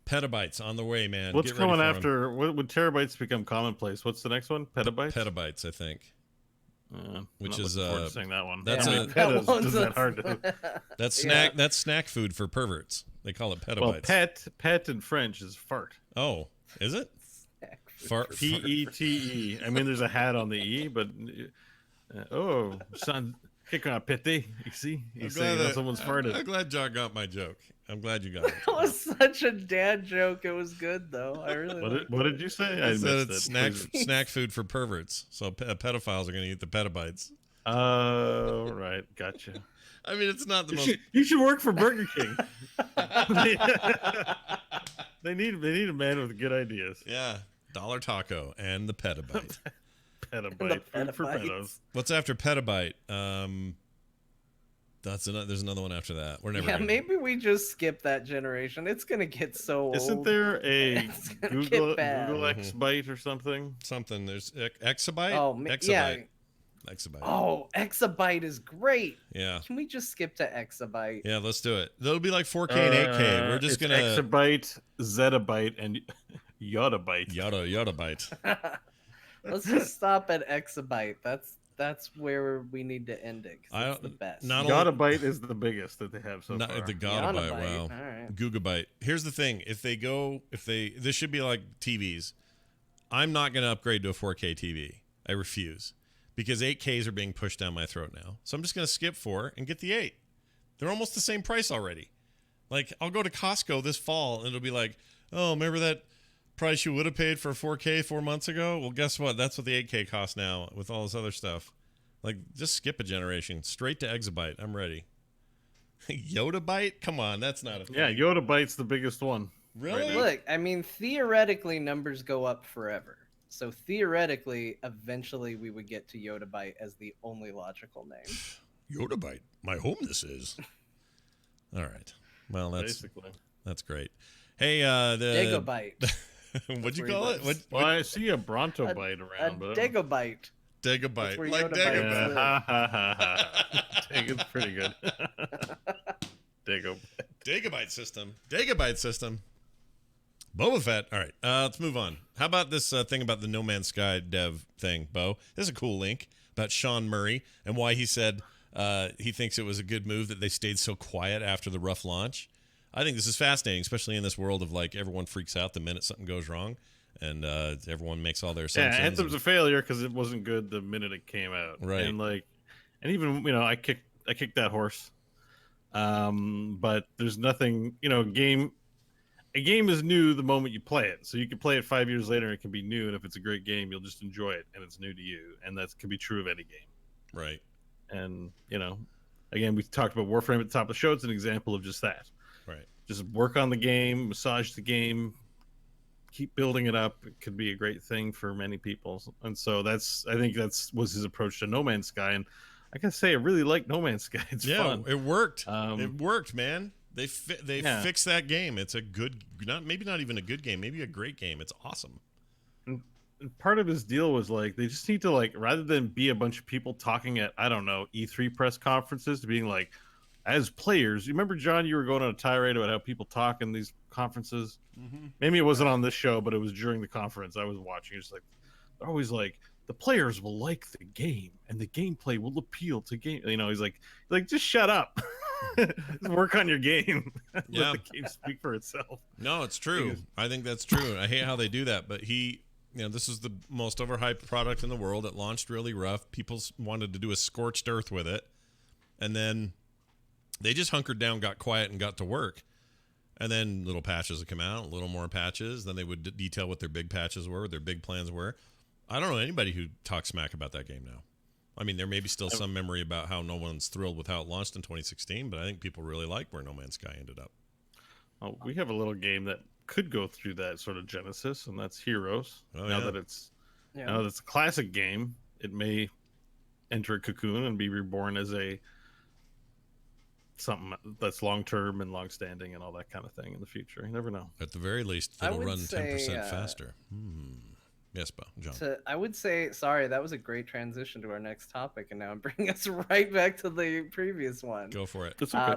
petabytes on the way, man. What's Get ready coming for 'em. after? When terabytes become commonplace? What's the next one? Petabytes. Petabytes, I think. Which I'm is, looking forward to saying that one. that's How a- many petas one's does that hard to? That's snack food for perverts. They call it petabytes. Well, pet in French is fart. Oh, is it? Fart. Pete. I mean, there's a hat on the e, but son, kick on a pété. You see, you say someone's farted. I'm glad John got my joke. I'm glad you got it. That was such a dad joke. It was good though. I really. What did you say? I said missed it's it. snack food for perverts. So pedophiles are going to eat the petabytes. Oh, right, gotcha. I mean, it's not the most. You should work for Burger King. They need a man with good ideas. Yeah, dollar taco and the petabyte. Petabyte food for pedos. What's after petabyte? There's another one after that. We're never. Yeah, gonna... maybe we just skip that generation. It's gonna get so old. Isn't there a It's gonna Google get bad. X byte or something? Something. There's exabyte. Oh, exabyte. yeah. Exabyte. Oh, exabyte is great. Yeah. Can we just skip to exabyte? Yeah, let's do it. That'll be like 4K and 8K. We're just it's gonna exabyte, zettabyte, and yottabyte. yottabyte. Let's just stop at exabyte. That's where we need to end it. 'Cause it's the best. not Yottabyte is the biggest that they have so far. The Gottabyte. Yottabyte, Wow. all right. Gigabyte. Here's the thing: this should be like TVs. I'm not going to upgrade to a 4K TV. I refuse, because 8Ks are being pushed down my throat now. So I'm just going to skip 4 and get the 8. They're almost the same price already. Like, I'll go to Costco this fall and it'll be like, oh, remember that price you would have paid for a 4K 4 months ago? Well, guess what? That's what the 8K costs now with all this other stuff. Like, just skip a generation. Straight to exabyte. I'm ready. Yottabyte? Come on, that's not a thing. Yeah, yottabyte's the biggest one. Really? Right now. Look, I mean, theoretically, numbers go up forever. So theoretically, eventually, we would get to yottabyte as the only logical name. Yottabyte. My home this is. All right. Well, Basically. that's great. Hey, the Gigabyte. what'd you where he call it? lives. Well, I see a Brontobyte A around, but Degabyte. Degabyte. where Like Yottabyte Dagobah. is. ha ha ha. It's pretty good. Dago. Dagobite system. Boba Fett. All right, let's move on. How about this thing about the No Man's Sky dev thing, Bo? This is a cool link about Sean Murray and why he said he thinks it was a good move that they stayed so quiet after the rough launch. I think this is fascinating, especially in this world of like everyone freaks out the minute something goes wrong, and everyone makes all their Yeah, assumptions. Anthem's a failure because it wasn't good the minute it came out. Right. And even I kicked that horse. But there's nothing, a game is new the moment you play it. So you can play it 5 years later and it can be new, and if it's a great game, you'll just enjoy it and it's new to you. And that can be true of any game. right. And, again, we talked about Warframe at the top of the show. It's an example of just that. Right. Just work on the game, massage the game, keep building it up. It could be a great thing for many people. And so I think was his approach to No Man's Sky. And I gotta say, I really like No Man's Sky. It's fun. It worked. Um, It worked, man. They fixed that game. It's a good, maybe not even a good game, maybe a great game. It's awesome. And part of his deal was they just need to rather than be a bunch of people talking at E3 press conferences, to being as players. You remember, John, you were going on a tirade about how people talk in these conferences. Mm-hmm. Maybe it wasn't on this show, but it was during the conference I was watching. It's they're always the players will like the game and the gameplay will appeal to game. He's like just shut up. Just work on your game. Yeah. Let the game speak for itself. No, it's true. I think that's true. I hate how they do that, but this is the most overhyped product in the world. It launched really rough. People wanted to do a scorched earth with it, and then they just hunkered down, got quiet, and got to work. And then little patches would come out, a little more patches. Then they would detail what their big patches were, what their big plans were. I don't know anybody who talks smack about that game now. I mean, there may be still some memory about how no one's thrilled with how it launched in 2016, but I think people really like where No Man's Sky ended up. Oh, we have a little game that could go through that sort of genesis, and that's Heroes. Oh, now yeah. that it's a classic game, it may enter a cocoon and be reborn as a something that's long term and long standing and all that kind of thing in the future. You never know. At the very least, I it'll would run 10% say, faster. Yes, John. I would say, sorry, that was a great transition to our next topic, and now I'm bringing us right back to the previous one. Go for it. That's okay.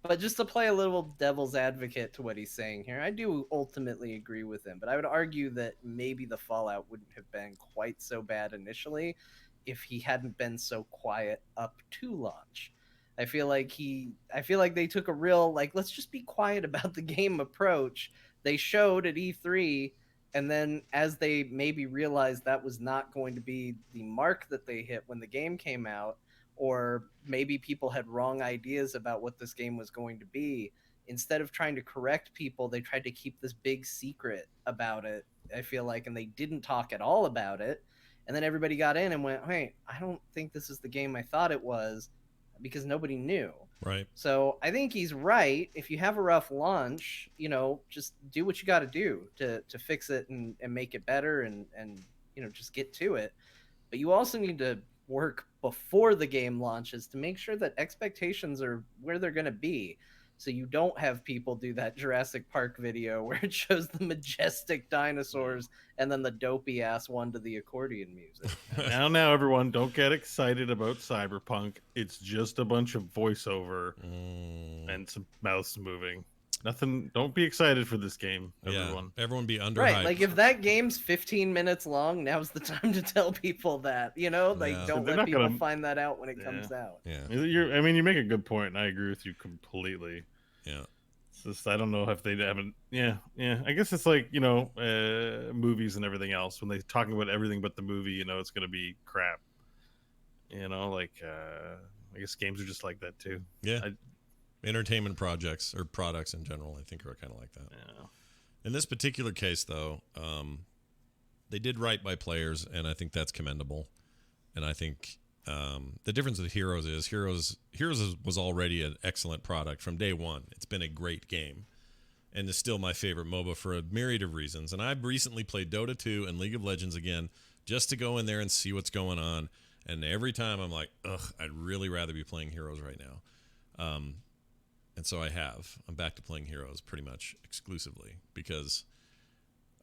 But just to play a little devil's advocate to what he's saying here, I do ultimately agree with him, but I would argue that maybe the fallout wouldn't have been quite so bad initially if he hadn't been so quiet up to launch. I feel like they took a real, like, let's just be quiet about the game approach. They showed at E3, and then as they maybe realized that was not going to be the mark that they hit when the game came out, or maybe people had wrong ideas about what this game was going to be, instead of trying to correct people, they tried to keep this big secret about it, I feel like, and they didn't talk at all about it. And then everybody got in and went, hey, I don't think this is the game I thought it was, because nobody knew. Right. So I think he's right. If you have a rough launch, just do what you got to do to fix it and make it better and just get to it. But you also need to work before the game launches to make sure that expectations are where they're going to be. So you don't have people do that Jurassic Park video where it shows the majestic dinosaurs and then the dopey ass one to the accordion music. Now, everyone, don't get excited about Cyberpunk. It's just a bunch of voiceover and some mouths moving. Nothing. Don't be excited for this game, everyone. Yeah, everyone be underhyped. Right, like if that game's 15 minutes long, now's the time to tell people that. Don't let people find that out when it comes out. Yeah. You make a good point, and I agree with you completely. Yeah. It's just, I don't know if they haven't. Yeah. I guess it's like movies and everything else. When they're talking about everything but the movie, it's going to be crap. I guess games are just like that too. Yeah. Entertainment projects or products in general, I think, are kind of like that. Yeah. In this particular case, though, they did right by players, and I think that's commendable. And I think the difference with Heroes is Heroes was already an excellent product from day one. It's been a great game, and is still my favorite MOBA for a myriad of reasons. And I've recently played Dota 2 and League of Legends again just to go in there and see what's going on. And every time I'm like, ugh, I'd really rather be playing Heroes right now. And so I'm back to playing Heroes pretty much exclusively because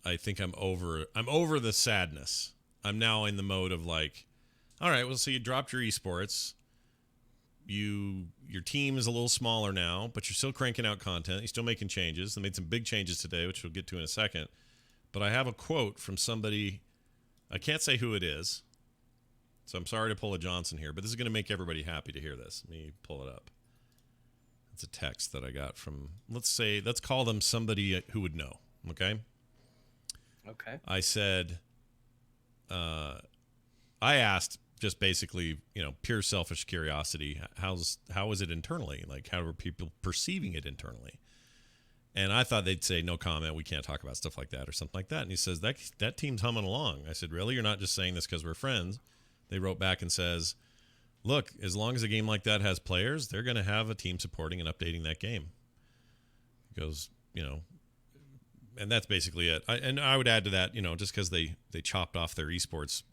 I think I'm over the sadness. I'm now in the mode of like, all right, well, so you dropped your esports. Your team is a little smaller now, but you're still cranking out content. You're still making changes. They made some big changes today, which we'll get to in a second. But I have a quote from somebody. I can't say who it is, so I'm sorry to pull a Johnson here, but this is going to make everybody happy to hear this. Let me pull it up. It's a text that I got from, let's call them somebody who would know, okay? Okay. I said, I asked just basically, pure selfish curiosity, how is it internally? Like, how are people perceiving it internally? And I thought they'd say, no comment, we can't talk about stuff like that or something like that. And he says, that team's humming along. I said, really? You're not just saying this because we're friends? They wrote back and says, look, as long as a game like that has players, they're going to have a team supporting and updating that game. He goes, and that's basically it. I would add to that, just because they chopped off their esports,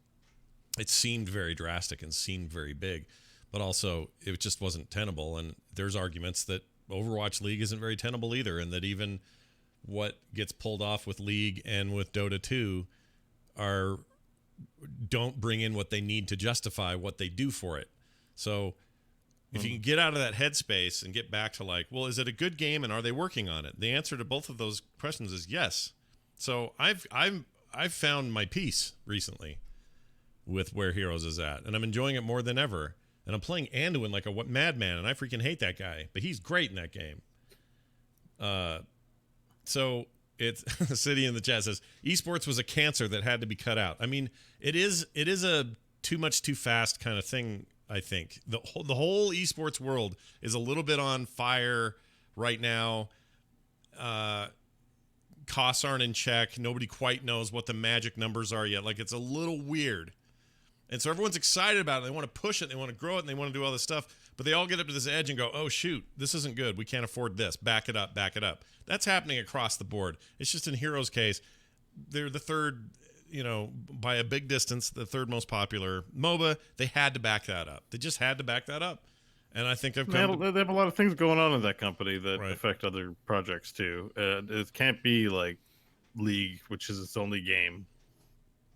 it seemed very drastic and seemed very big, but also it just wasn't tenable. And there's arguments that Overwatch League isn't very tenable either, and that even what gets pulled off with League and with Dota 2 don't bring in what they need to justify what they do for it. So if you can get out of that headspace and get back to like, well, is it a good game and are they working on it? The answer to both of those questions is yes. So I've found my peace recently with where Heroes is at, and I'm enjoying it more than ever. And I'm playing Anduin like a madman, and I freaking hate that guy, but he's great in that game. So it's City in the chat says esports was a cancer that had to be cut out. I mean, it is a too much too fast kind of thing. I think the whole esports world is a little bit on fire right now. Costs aren't in check. Nobody quite knows what the magic numbers are yet. Like, it's a little weird. And so everyone's excited about it. They want to push it. They want to grow it. And they want to do all this stuff. But they all get up to this edge and go, oh, shoot, this isn't good. We can't afford this. Back it up. Back it up. That's happening across the board. It's just in Heroes' case, they're the third, by a big distance, the third most popular MOBA. They had to back that up. They just had to back that up. And I think I've They come have, they have a lot of things going on in that company that Right. affect other projects too. It can't be like League, which is its only game.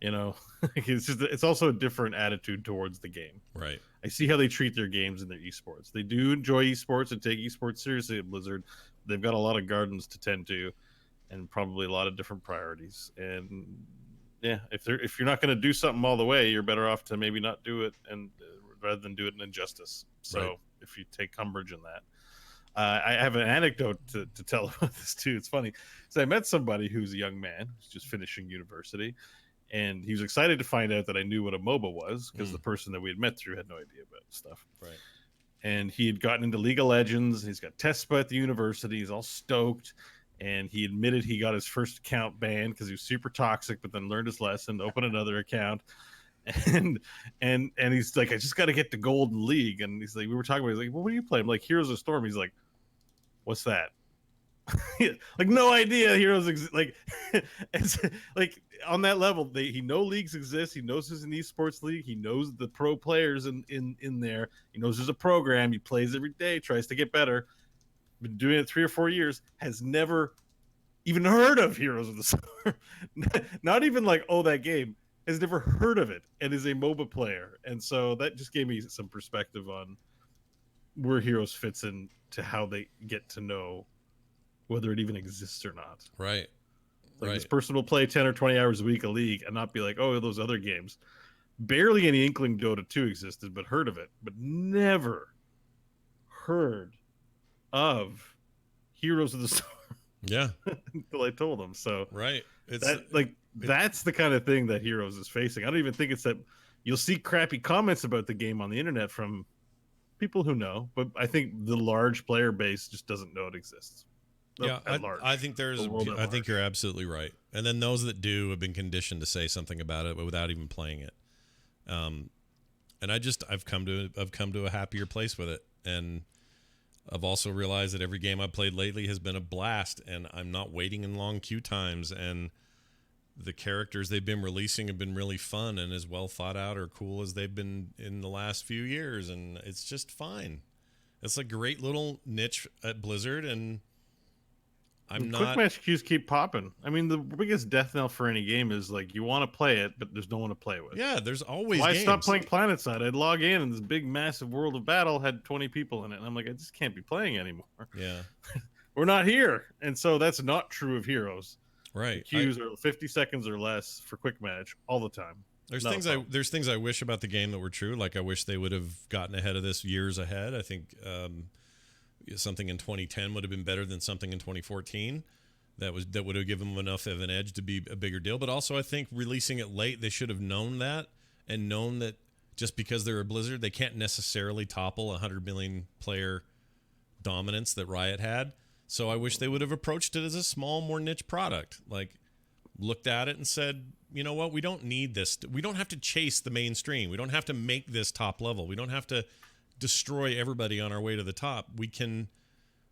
You know, it's also a different attitude towards the game. right. I see how they treat their games and their esports. They do enjoy esports and take esports seriously at Blizzard. They've got a lot of gardens to tend to, and probably a lot of different priorities. And yeah, if you're not going to do something all the way, you're better off to maybe not do it, and rather than do it in injustice. So Right. if you take umbrage in that, I have an anecdote to tell about this too. It's funny. So I met somebody who's a young man who's just finishing university, and he was excited to find out that I knew what a MOBA was because the person that we had met through had no idea about stuff. Right. And he had gotten into League of Legends. He's got test spot at the university. He's all stoked. And he admitted he got his first account banned because he was super toxic, but then learned his lesson, opened another account. And he's like, I just got to get to Golden League. And he's like, we were talking about, he's like, well, what do you play? I'm like, Heroes of Storm. He's like, what's that? Like, no idea Heroes like it's like on that level. He knows leagues exist. He knows there's an esports league. He knows the pro players in there. He knows there's a program. He plays every day, tries to get better. Been doing it 3 or 4 years. Has never even heard of Heroes of the Storm. Not even like, oh, that game. Has never heard of it, and is a MOBA player. And so that just gave me some perspective on where Heroes fits in to how they get to know whether it even exists or not. Right. Like, this person will play 10 or 20 hours a week a league and not be like, oh, those other games. Barely any inkling Dota 2 existed, but heard of it, but never heard of Heroes of the Storm Yeah. until I told them. So Right. It's that's the kind of thing that Heroes is facing. I don't even think it's that you'll see crappy comments about the game on the internet from people who know, but I think the large player base just doesn't know it exists. yeah. At large. I think I think you're absolutely right. And then those that do have been conditioned to say something about it, but without even playing it. And I've come to a happier place with it. And I've also realized that every game I've played lately has been a blast, and I'm not waiting in long queue times. And the characters they've been releasing have been really fun and as well thought out or cool as they've been in the last few years. And it's just fine. It's a great little niche at Blizzard, and Quick match queues keep popping. I mean, the biggest death knell for any game is like you want to play it, but there's no one to play with. Yeah, there's always Why games. stop playing PlanetSide? I'd log in and this big massive world of battle had 20 people in it. And I'm like, I just can't be playing anymore. Yeah. We're not here. And so that's not true of Heroes. Right. Queues are 50 seconds or less for quick match all the time. There's No things problem. there's things I wish about the game that were true. Like I wish they would have gotten ahead of this years ahead. I think something in 2010 would have been better than something in 2014. That would have given them enough of an edge to be a bigger deal. But also, I think releasing it late, they should have known that and known that just because they're a Blizzard, they can't necessarily topple 100 million player dominance that Riot had. So I wish they would have approached it as a small, more niche product. Like looked at it and said, you know what, we don't need this. We don't have to chase the mainstream. We don't have to make this top level. We don't have to destroy everybody on our way to the top. We can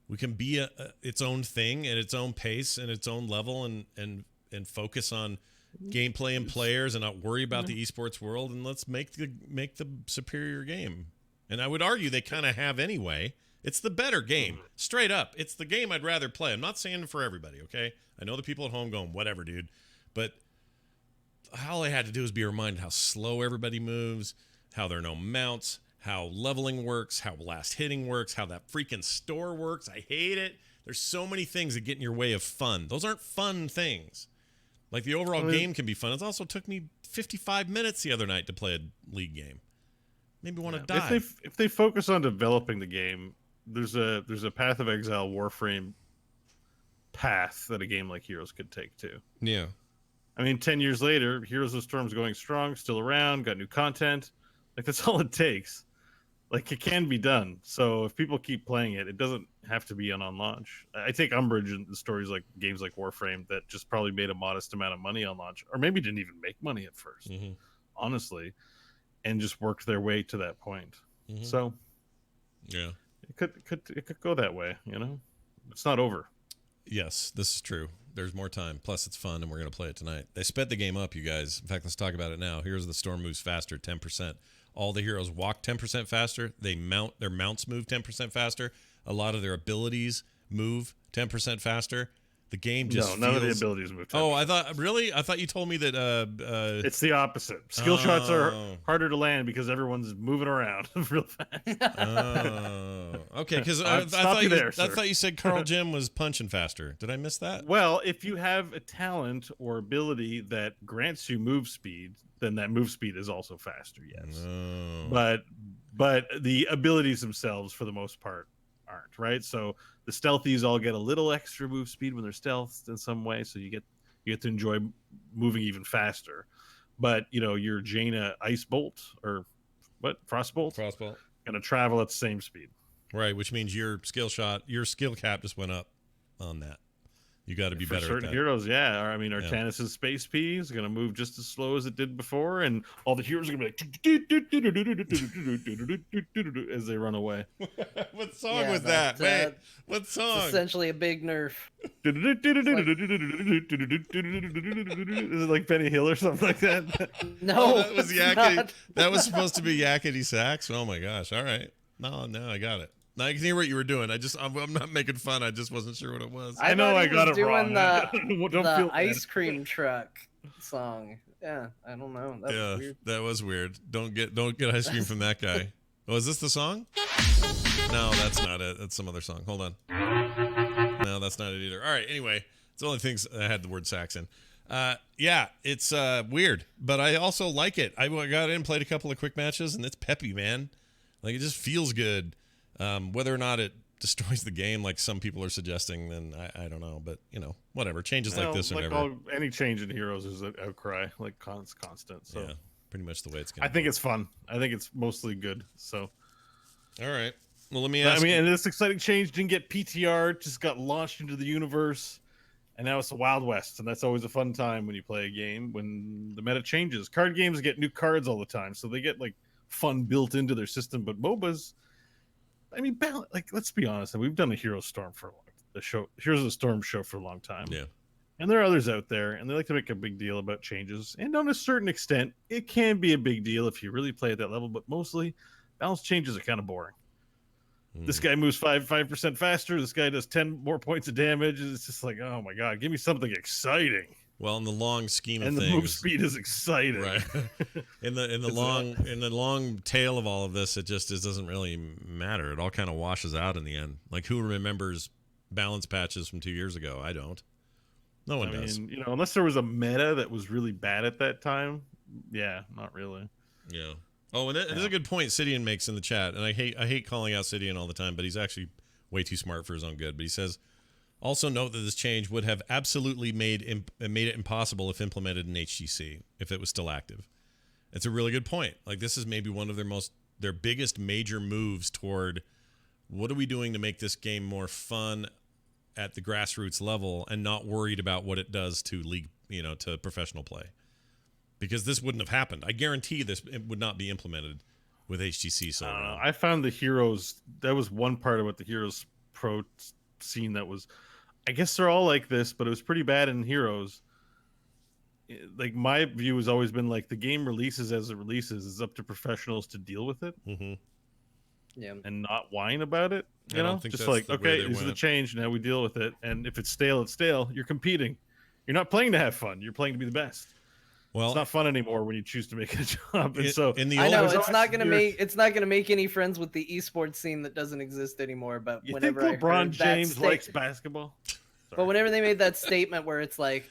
be its own thing at its own pace and its own level and focus on gameplay and players and not worry about the esports world, and let's make the superior game. And I would argue they kind of have anyway. It's the better game. Straight up. It's the game I'd rather play. I'm not saying for everybody, okay? I know the people at home going, whatever, dude. But all I had to do was be reminded how slow everybody moves, how there are no mounts, how leveling works, how last hitting works, how that freaking store works. I hate it. There's so many things that get in your way of fun. Those aren't fun things. Like the overall game can be fun. It also took me 55 minutes the other night to play a league game. Made me want to die. If they focus on developing the game, there's a Path of Exile Warframe path that a game like Heroes could take too. Yeah. I mean, 10 years later, Heroes of Storm's going strong, still around, got new content. Like, that's all it takes. Like, it can be done. So if people keep playing it, it doesn't have to be on launch. I take umbrage in the stories like games like Warframe that just probably made a modest amount of money on launch, or maybe didn't even make money at first, honestly, and just worked their way to that point. So, yeah, it could go that way. You know, it's not over. Yes, this is true. There's more time. Plus, it's fun, and we're going to play it tonight. They sped the game up, you guys. In fact, let's talk about it now. Heroes of the Storm moves faster, 10%. All the heroes walk 10% faster. Their mounts move 10% faster. A lot of their abilities move 10% faster. The game just none of the abilities move. 10%. Oh, I thought you told me that. It's the opposite. Skill shots are harder to land because everyone's moving around real fast. Okay. Because I thought you said Carl Jim was punching faster. Did I miss that? Well, if you have a talent or ability that grants you move speed, then that move speed is also faster. Yes. No. But the abilities themselves, for the most part, aren't, right? So the stealthies all get a little extra move speed when they're stealthed in some way, so you get to enjoy moving even faster. But your Jaina Ice Bolt or Frostbolt gonna travel at the same speed, right? Which means your skill cap just went up on that. You got to be better certain at that. heroes. Yeah, I mean, Artanis' Space P is going to move just as slow as it did before, and all the heroes are going to be like as they run away. What song was that? Wait, what song? It's essentially a big nerf. Is it like Benny Hill or something like that? No, that was Yakety. That was supposed to be Yakety Sax. Oh my gosh! All right, no, I got it. Now I can hear what you were doing. I'm not making fun. I just wasn't sure what it was. I know I got it wrong. The ice cream truck song. Yeah, I don't know. That was weird. That was weird. Don't get ice cream from that guy. Oh, is this the song? No, that's not it. That's some other song. Hold on. No, that's not it either. All right. Anyway, it's the only things that had the word sax in. Yeah, it's weird, but I also like it. I got in, played a couple of quick matches, and it's peppy, man. Like, it just feels good. Whether or not it destroys the game, like some people are suggesting, then I don't know. But whatever. Changes like this are never. Any change in heroes is an outcry, like constant. So yeah, pretty much the way it's going. I think it's fun. I think it's mostly good. So, all right. Well, let me ask. And this exciting change didn't get PTR, just got launched into the universe, and now it's the Wild West, and that's always a fun time when you play a game when the meta changes. Card games get new cards all the time, so they get like fun built into their system. But MOBAs. I mean, let's be honest. We've done a Heroes of the Storm show for a long time. Yeah. And there are others out there, and they like to make a big deal about changes. And on a certain extent, it can be a big deal if you really play at that level. But mostly, balance changes are kind of boring. This guy moves 5% faster. This guy does 10 more points of damage. It's just like, oh my god, give me something exciting. Well, in the long scheme of things, and the move speed is exciting, right? in the long tail of all of this, it doesn't really matter. It all kind of washes out in the end. Like, who remembers balance patches from 2 years ago? I don't. No one does. Unless there was a meta that was really bad at that time. Yeah, not really. Yeah. Oh, and there's a good point Sidian makes in the chat, and I hate calling out Sidian all the time, but he's actually way too smart for his own good. But he says, also note that this change would have absolutely made it impossible if implemented in HGC, if it was still active. It's a really good point. Like, this is maybe one of their biggest major moves toward what are we doing to make this game more fun at the grassroots level and not worried about what it does to league, to professional play. Because this wouldn't have happened. I guarantee it would not be implemented with HGC. So I found the Heroes, that was one part about the Heroes Pro scene that was, I guess they're all like this, but it was pretty bad in Heroes. Like, my view has always been like, the game releases as it releases. It's up to professionals to deal with it. Mm-hmm. Yeah. And not whine about it. Just like, okay, this is the change. Now we deal with it. And if it's stale, it's stale. You're competing. You're not playing to have fun. You're playing to be the best. Well, it's not fun anymore when you choose to make it a job. And I know it's not gonna make any friends with the esports scene that doesn't exist anymore. But whenever think LeBron James likes basketball, but whenever they made that statement where it's like,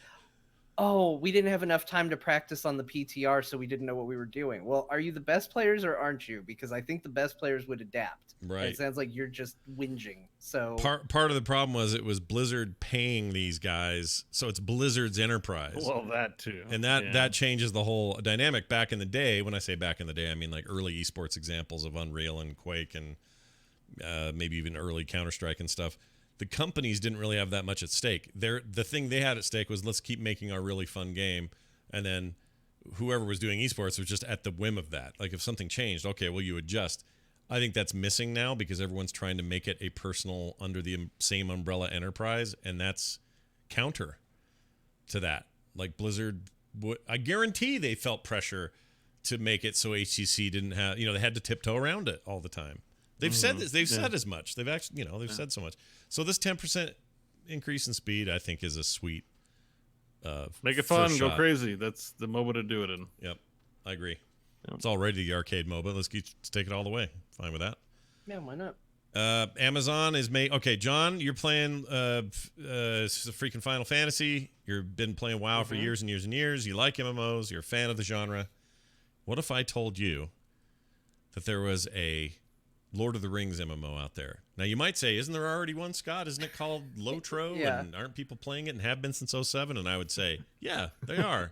oh, we didn't have enough time to practice on the PTR, so we didn't know what we were doing. Well, are you the best players or aren't you? Because I think the best players would adapt. Right. And it sounds like you're just whinging. So part of the problem was it was Blizzard paying these guys, so it's Blizzard's enterprise. Well, that too. And that changes the whole dynamic. Back in the day, when I say back in the day, I mean like early esports examples of Unreal and Quake and maybe even early Counter-Strike and stuff. The companies didn't really have that much at stake. The thing they had at stake was, let's keep making our really fun game, and then whoever was doing esports was just at the whim of that. Like, if something changed, okay, well, you adjust. I think that's missing now because everyone's trying to make it a personal, under the same umbrella enterprise, and that's counter to that. Like Blizzard, I guarantee they felt pressure to make it so HTC didn't have, they had to tiptoe around it all the time. They've said this. They've said as much. They've actually, they've said so much. So this 10% increase in speed, I think, is a sweet. Make it fun, go crazy. That's the MOBA to do it in. Yep, I agree. Yep. It's already the arcade MOBA. Let's take it all the way. Fine with that. Yeah, why not? Amazon is Okay, John, you're playing freaking Final Fantasy. You've been playing WoW for years and years and years. You like MMOs. You're a fan of the genre. What if I told you that there was a Lord of the Rings MMO out there? Now, you might say, isn't there already one, Scott? Isn't it called Lotro? Yeah. And aren't people playing it and have been since 07? And I would say, yeah, they are.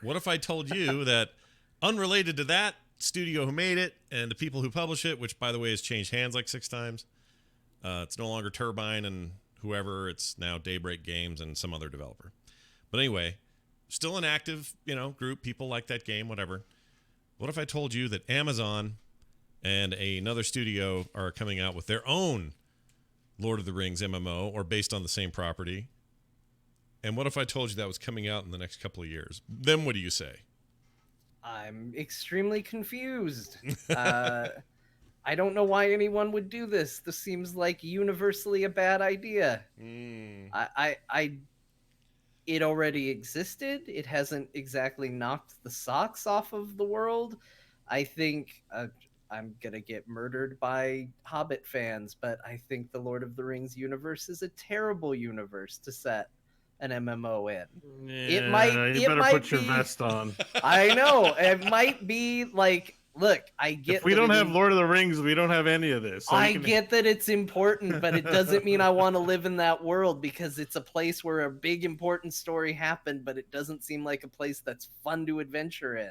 What if I told you that unrelated to that studio who made it and the people who publish it, which, by the way, has changed hands like 6 times, it's no longer Turbine and whoever. It's now Daybreak Games and some other developer. But anyway, still an active, group. People like that game, whatever. What if I told you that Amazon and another studio are coming out with their own Lord of the Rings MMO, or based on the same property? And what if I told you that was coming out in the next couple of years? Then what do you say? I'm extremely confused. I don't know why anyone would do this. This seems like universally a bad idea. It already existed. It hasn't exactly knocked the socks off of the world. I think I'm going to get murdered by Hobbit fans, but I think the Lord of the Rings universe is a terrible universe to set an MMO in. Yeah, you better put your vest on. I know. It might be like, look, I get if we don't have Lord of the Rings, we don't have any of this. So I get that it's important, but it doesn't mean I want to live in that world, because it's a place where a big important story happened, but it doesn't seem like a place that's fun to adventure in.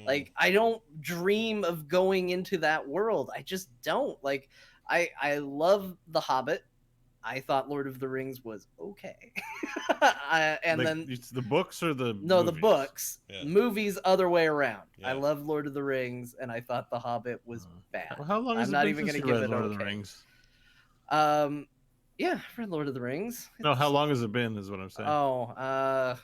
Like, I don't dream of going into that world. I just don't. Like, I love The Hobbit. I thought Lord of the Rings was okay. And then it's the books or the no, movies? The books. Yeah. Movies, other way around. Yeah. I love Lord of the Rings, and I thought The Hobbit was bad. Well, how long has I'm it not been even since going to you give read it Lord of okay. the Rings? Yeah, I've read Lord of the Rings. No, how long has it been? Is what I'm saying. Oh,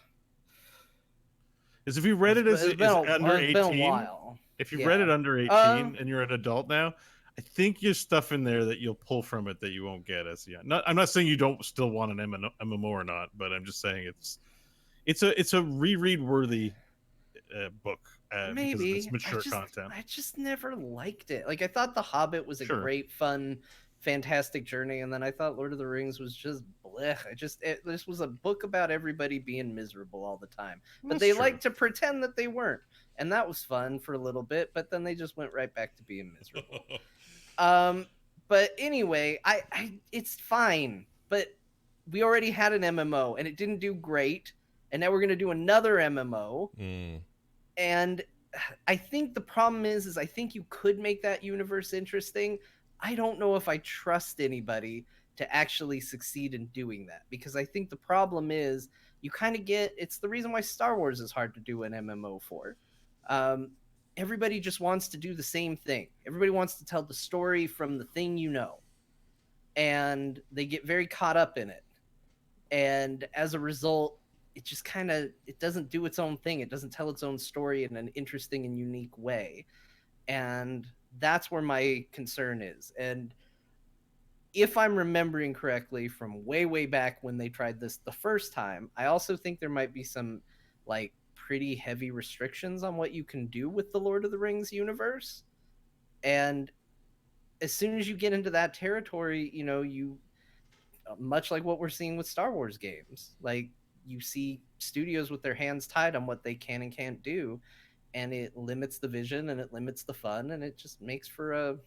is if you read it as under 18, it's been a while. If you read it under 18 and you're an adult now, I think there's stuff in there that you'll pull from it that you won't get as young. I'm not saying you don't still want an MMO or not, but I'm just saying it's a reread worthy book. Maybe because it's mature content. I just never liked it. Like, I thought The Hobbit was a great, fun, fantastic journey, and then I thought Lord of the Rings was just blech. This was a book about everybody being miserable all the time, but they like to pretend that they weren't, and that was fun for a little bit. But then they just went right back to being miserable. But anyway, it's fine. But we already had an MMO, and it didn't do great, and now we're gonna do another MMO. And I think the problem is I think you could make that universe interesting. I don't know if I trust anybody to actually succeed in doing that, because I think the problem is you kind of it's the reason why Star Wars is hard to do an MMO for. Everybody just wants to do the same thing. Everybody wants to tell the story from the thing, and they get very caught up in it. And as a result, it just it doesn't do its own thing. It doesn't tell its own story in an interesting and unique way. And that's where my concern is. And if I'm remembering correctly from way, way back when they tried this the first time, I also think there might be some pretty heavy restrictions on what you can do with the Lord of the Rings universe. And as soon as you get into that territory, you much like what we're seeing with Star Wars games, you see studios with their hands tied on what they can and can't do, and it limits the vision and it limits the fun, and it just makes for a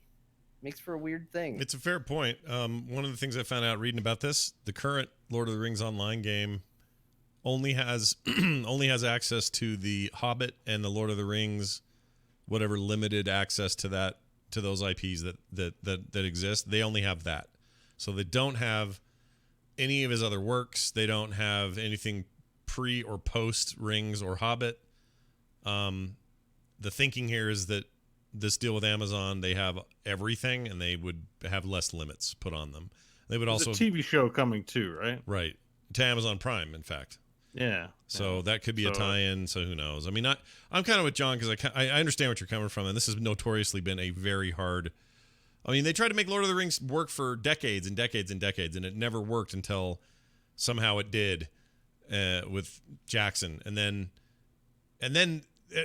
weird thing. It's a fair point. One of the things I found out reading about this, the current Lord of the Rings online game only has access to the Hobbit and the Lord of the Rings, whatever limited access to those IPs that exist. They only have that, so they don't have any of his other works. They don't have anything pre or post Rings or Hobbit. The thinking here is that this deal with Amazon, they have everything, and they would have less limits put on them. They would There's also a TV show coming too, right? Right, to Amazon Prime, in fact. Yeah. So that could be a So- tie-in. So who knows? I mean, I'm kind of with John because I understand what you're coming from, and this has notoriously been a very hard. I mean, they tried to make Lord of the Rings work for decades and decades and decades, and it never worked until somehow it did with Jackson, and then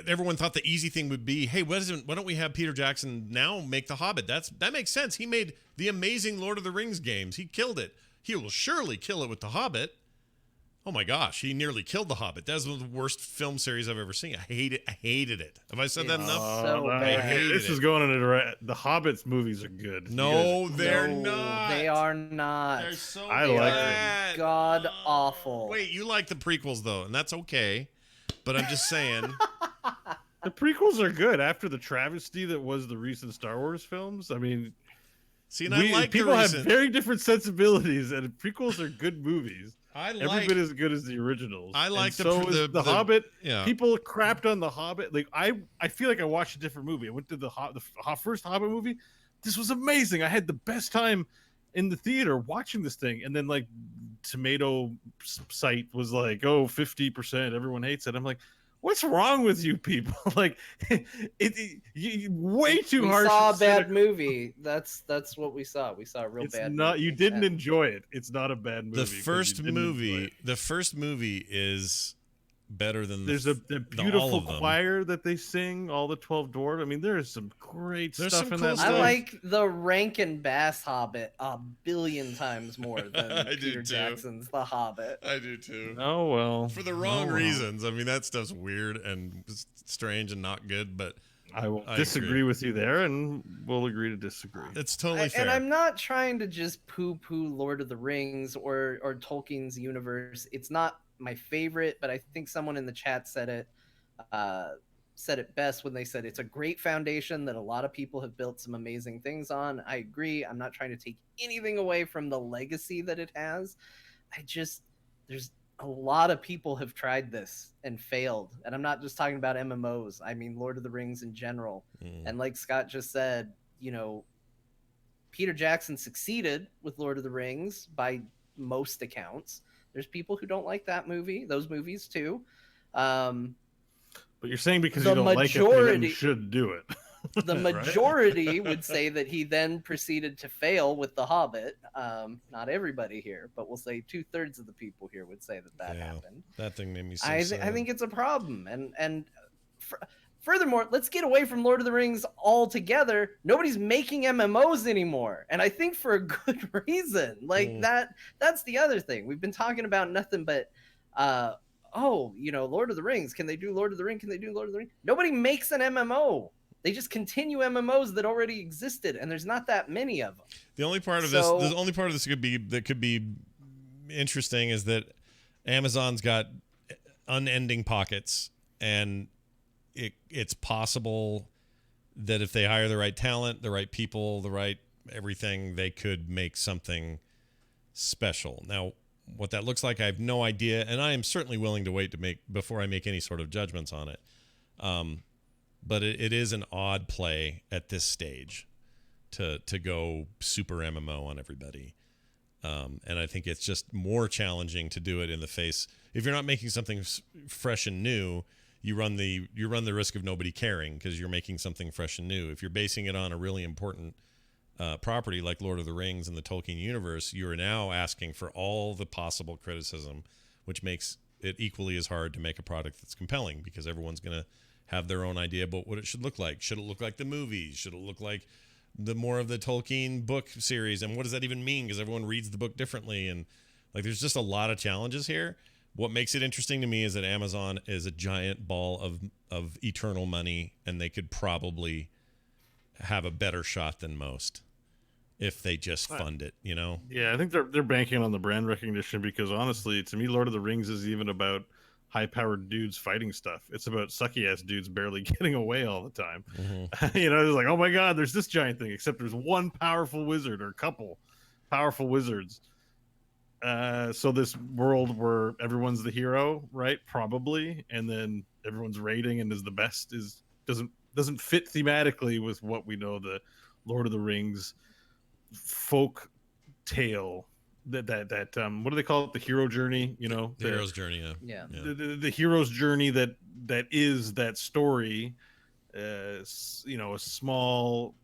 everyone thought the easy thing would be, hey, why don't we have Peter Jackson now make The Hobbit? That makes sense. He made the amazing Lord of the Rings games. He killed it. He will surely kill it with The Hobbit. Oh my gosh, he nearly killed The Hobbit. That was one of the worst film series I've ever seen. I hated it. Have I said that It's enough? so no, bad. I hated this it. is going in a direct. The Hobbit's movies are good. No, You they're No, not. They are not. They're so I like them. bad. God awful. Wait, you like the prequels though, and that's okay. But I'm just saying. the prequels are good after the travesty that was the recent Star Wars films. I mean, See, and I like people the have recent. very different sensibilities, and prequels are good movies. I Every like. bit as good as the originals. I like and the so pr- is the- the the- Hobbit. Yeah. People crapped on the Hobbit. Like I feel like I watched a different movie. I went to the first Hobbit movie. This was amazing. I had the best time in the theater watching this thing. And then like tomato site was like, oh, 50%. Everyone hates it. I'm like, what's wrong with you people? Like way too we harsh. saw a and bad cynical. movie. That's what we saw. We saw a real It's bad not. movie. You didn't And enjoy it. It's not a bad movie. the 'cause you first didn't enjoy movie. it. The first movie is better than There's the a all beautiful of them. choir that they sing, all the 12 dwarves. I mean, there is some great There's stuff some in cool that. stuff. I movie. like the Rankin Bass Hobbit a billion times more than I do Peter too. Jackson's The Hobbit. I do too. Oh well, For the wrong Oh, well. reasons. I mean, that stuff's weird and strange and not good, but I will I disagree agree. with you there, and we'll agree to disagree. it's totally fair. And I'm not trying to just poo-poo Lord of the Rings or Tolkien's universe. It's not my favorite, but I think someone in the chat said it best when they said it's a great foundation that a lot of people have built some amazing things on. I agree. I'm not trying to take anything away from the legacy that it has. There's a lot of people have tried this and failed. And I'm not just talking about MMOs. I mean Lord of the Rings in general. Mm. And like Scott just said, Peter Jackson succeeded with Lord of the Rings by most accounts. There's people who don't like those movies too. But you're saying because The you don't like it, then majority- you should do it. The Right? majority would say that he then proceeded to fail with The Hobbit. Not everybody here, but we'll say 2/3 of the people here would say that Yeah. happened. That thing made me so I sad. think it's a problem. And furthermore, let's get away from Lord of the Rings altogether. Nobody's making MMOs anymore, and I think for a good reason. Like Mm. that's the other thing. We've been talking about nothing but Lord of the Rings. Can they do Lord of the Ring? Can they do Lord of the Ring? Nobody makes an MMO. They just continue MMOs that already existed, and there's not that many of them. The only part of So- this, the only part of this that could be interesting is that Amazon's got unending pockets, and it's possible that if they hire the right talent, the right people, the right everything, they could make something special. Now, what that looks like, I have no idea, and I am certainly willing to wait before I make any sort of judgments on it. But it is an odd play at this stage to go super MMO on everybody. And I think it's just more challenging to do it in the face. If you're not making something fresh and new, you run the risk of nobody caring because you're making something fresh and new. If you're basing it on a really important property like Lord of the Rings and the Tolkien universe, you are now asking for all the possible criticism, which makes it equally as hard to make a product that's compelling because everyone's going to have their own idea about what it should look like. Should it look like the movies? Should it look like the more of the Tolkien book series? And what does that even mean? Because everyone reads the book differently. And like, there's just a lot of challenges here. What makes it interesting to me is that Amazon is a giant ball of eternal money, and they could probably have a better shot than most if they just fund it, Yeah, I think they're banking on the brand recognition because honestly, to me, Lord of the Rings is even about high-powered dudes fighting stuff. It's about sucky-ass dudes barely getting away all the time. Mm-hmm. It's like, oh my god, there's this giant thing, except there's one powerful wizard or a couple powerful wizards. So this world where everyone's the hero, right? Probably, and then everyone's rating and is the best doesn't fit thematically with what we know the Lord of the Rings folk tale what do they call it? The hero journey, The hero's journey. Yeah. Yeah. the hero's journey that is that story. A small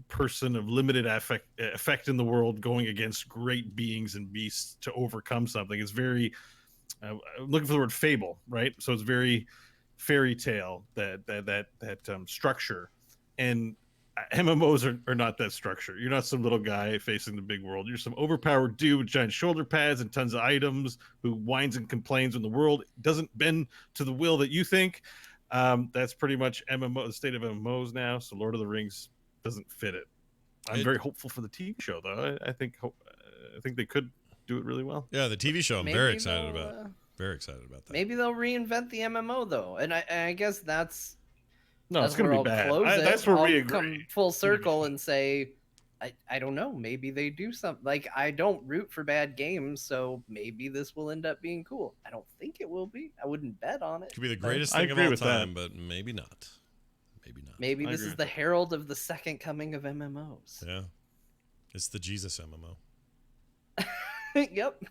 person of limited effect in the world going against great beings and beasts to overcome something. It's very I'm looking for the word fable, right? So it's very fairy tale, that structure. And MMOs are not that structure. You're not some little guy facing the big world. You're some overpowered dude with giant shoulder pads and tons of items who whines and complains when the world doesn't bend to the will that you think. That's pretty much the state of MMOs now. So Lord of the Rings doesn't fit it. I'm very hopeful for the TV show, though. I think they could do it really well. Yeah, the TV show I'm very excited about. Very excited about that. Maybe they'll reinvent the MMO though, and I guess that's it's going to be bad. That's where we agree. Come full circle and say, I don't know. Maybe they do something. Like, I don't root for bad games, so maybe this will end up being cool. I don't think it will be. I wouldn't bet on it. Could be the greatest thing of all time, but maybe not. Maybe not. Maybe this is the herald of the second coming of MMOs. Yeah, it's the Jesus MMO. Yep.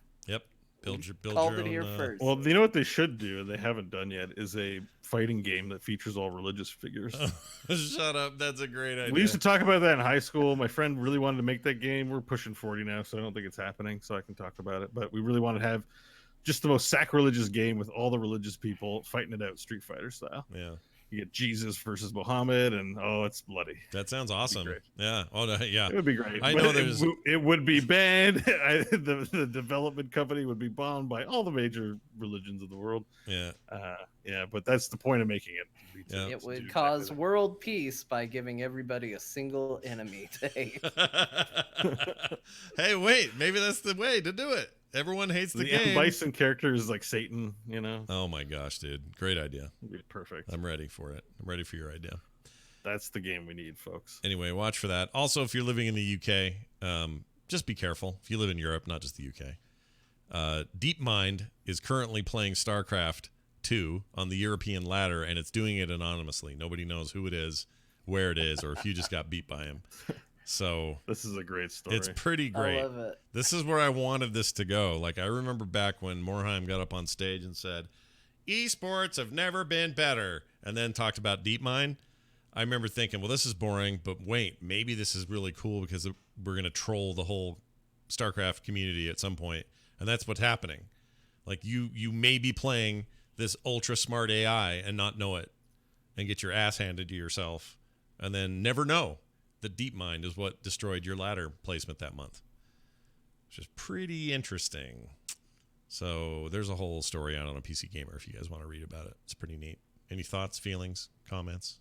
Build Called your it own, here first. Well, you know what they should do, and they haven't done yet, is a fighting game that features all religious figures. Shut up. That's a great idea. We used to talk about that in high school. My friend really wanted to make that game. We're pushing 40 now, so I don't think it's happening, so I can talk about it. But we really want to have just the most sacrilegious game with all the religious people fighting it out Street Fighter style. Yeah. You get Jesus versus Muhammad, and it's bloody. That sounds awesome. Yeah. Oh, yeah. It would be great. I know there's. It would be banned. The development company would be bombed by all the major religions of the world. Yeah. But that's the point of making it. Yeah. It would cause world peace by giving everybody a single enemy to hate. Hey, wait. Maybe that's the way to do it. Everyone hates the game. The Bison character is like Satan, Oh my gosh, dude. Great idea. It'd be perfect. I'm ready for it. I'm ready for your idea. That's the game we need, folks. Anyway, watch for that. Also, if you're living in the UK, just be careful. If you live in Europe, not just the UK. DeepMind is currently playing StarCraft 2 on the European ladder, and it's doing it anonymously. Nobody knows who it is, where it is, or if you just got beat by him. So this is a great story. It's pretty great. I love it. This is where I wanted this to go. Like, I remember back when Morheim got up on stage and said, esports have never been better, and then talked about DeepMind. I remember thinking, well, this is boring, but wait, maybe this is really cool because we're going to troll the whole StarCraft community at some point. And that's what's happening. Like, you may be playing this ultra smart AI and not know it and get your ass handed to yourself and then never know that DeepMind is what destroyed your ladder placement that month, which is pretty interesting. So there's a whole story out on a PC Gamer if you guys want to read about it. It's pretty neat. Any thoughts, feelings, comments?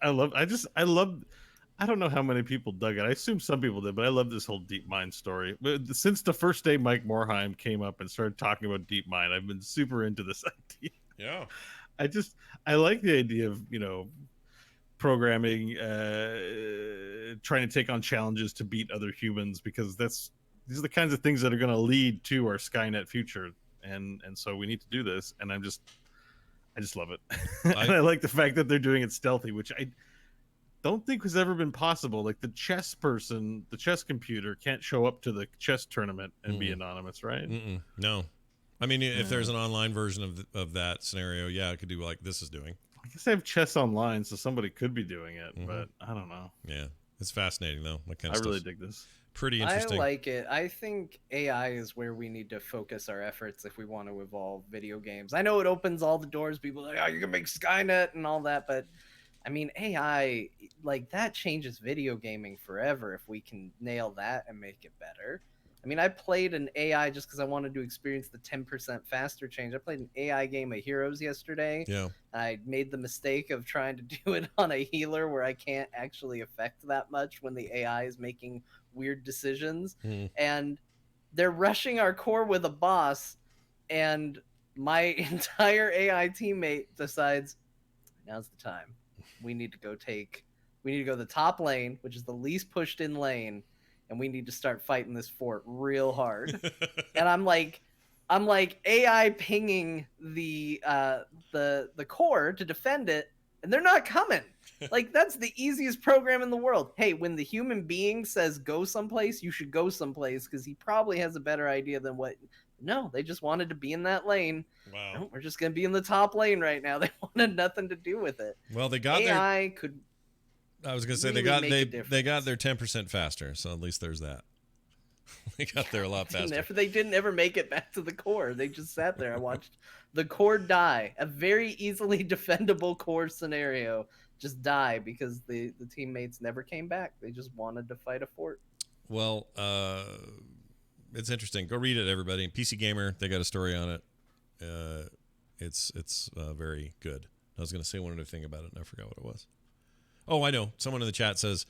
I love. I don't know how many people dug it. I assume some people did, but I love this whole DeepMind story. But since the first day Mike Morheim came up and started talking about DeepMind, I've been super into this idea. Yeah. I like the idea of, programming, trying to take on challenges to beat other humans, because these are the kinds of things that are going to lead to our Skynet future. And so we need to do this. And I just love it. And I like the fact that they're doing it stealthy, which I don't think has ever been possible. Like, the chess computer can't show up to the chess tournament and be anonymous, right? No. I mean, if there's an online version of that scenario, yeah, it could do like this is doing. I guess I have chess online, so somebody could be doing it, but I don't know. Yeah, it's fascinating though. That kind of I really dig this. Pretty interesting. I like it. I think AI is where we need to focus our efforts if we want to evolve video games. I know it opens all the doors. People are like, oh, you can make Skynet and all that, but I mean, AI, like, that changes video gaming forever if we can nail that and make it better. I mean, I played an AI just because I wanted to experience the 10% faster change. I played an AI game of Heroes yesterday. Yeah. I made the mistake of trying to do it on a healer where I can't actually affect that much when the AI is making weird decisions. And they're rushing our core with a boss, and my entire AI teammate decides, now's the time. We need to go the top lane, which is the least pushed in lane, and we need to start fighting this fort real hard. And I'm like AI pinging the core to defend it, and they're not coming. Like, that's the easiest program in the world. Hey, when the human being says go someplace, you should go someplace because he probably has a better idea than what. No, they just wanted to be in that lane. Wow. No, we're just going to be in the top lane right now. They wanted nothing to do with it. Well, they got AI could. I was going to say really they got their 10% faster, so at least there's that. They got there a lot faster. They didn't ever make it back to the core. They just sat there. I watched the core die. A very easily defendable core scenario just die because the teammates never came back. They just wanted to fight a fort. Well, it's interesting. Go read it, everybody. PC Gamer, they got a story on it. It's very good. I was going to say one other thing about it, and I forgot what it was. Oh, I know. Someone in the chat says,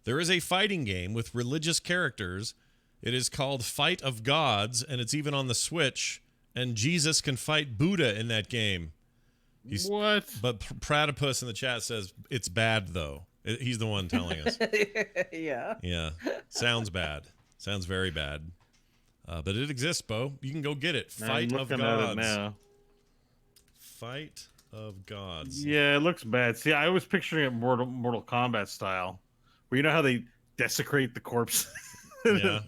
there is a fighting game with religious characters. It is called Fight of Gods, and it's even on the Switch, and Jesus can fight Buddha in that game. What? But Pratipus in the chat says, it's bad, though. He's the one telling us. Yeah. Yeah. Sounds bad. Sounds very bad. But it exists, Bo. You can go get it. Fight of I'm looking Gods. at it now. Fight of Gods. Yeah, it looks bad. See, I was picturing it Mortal Kombat style, where you know how they desecrate the corpse. Yeah.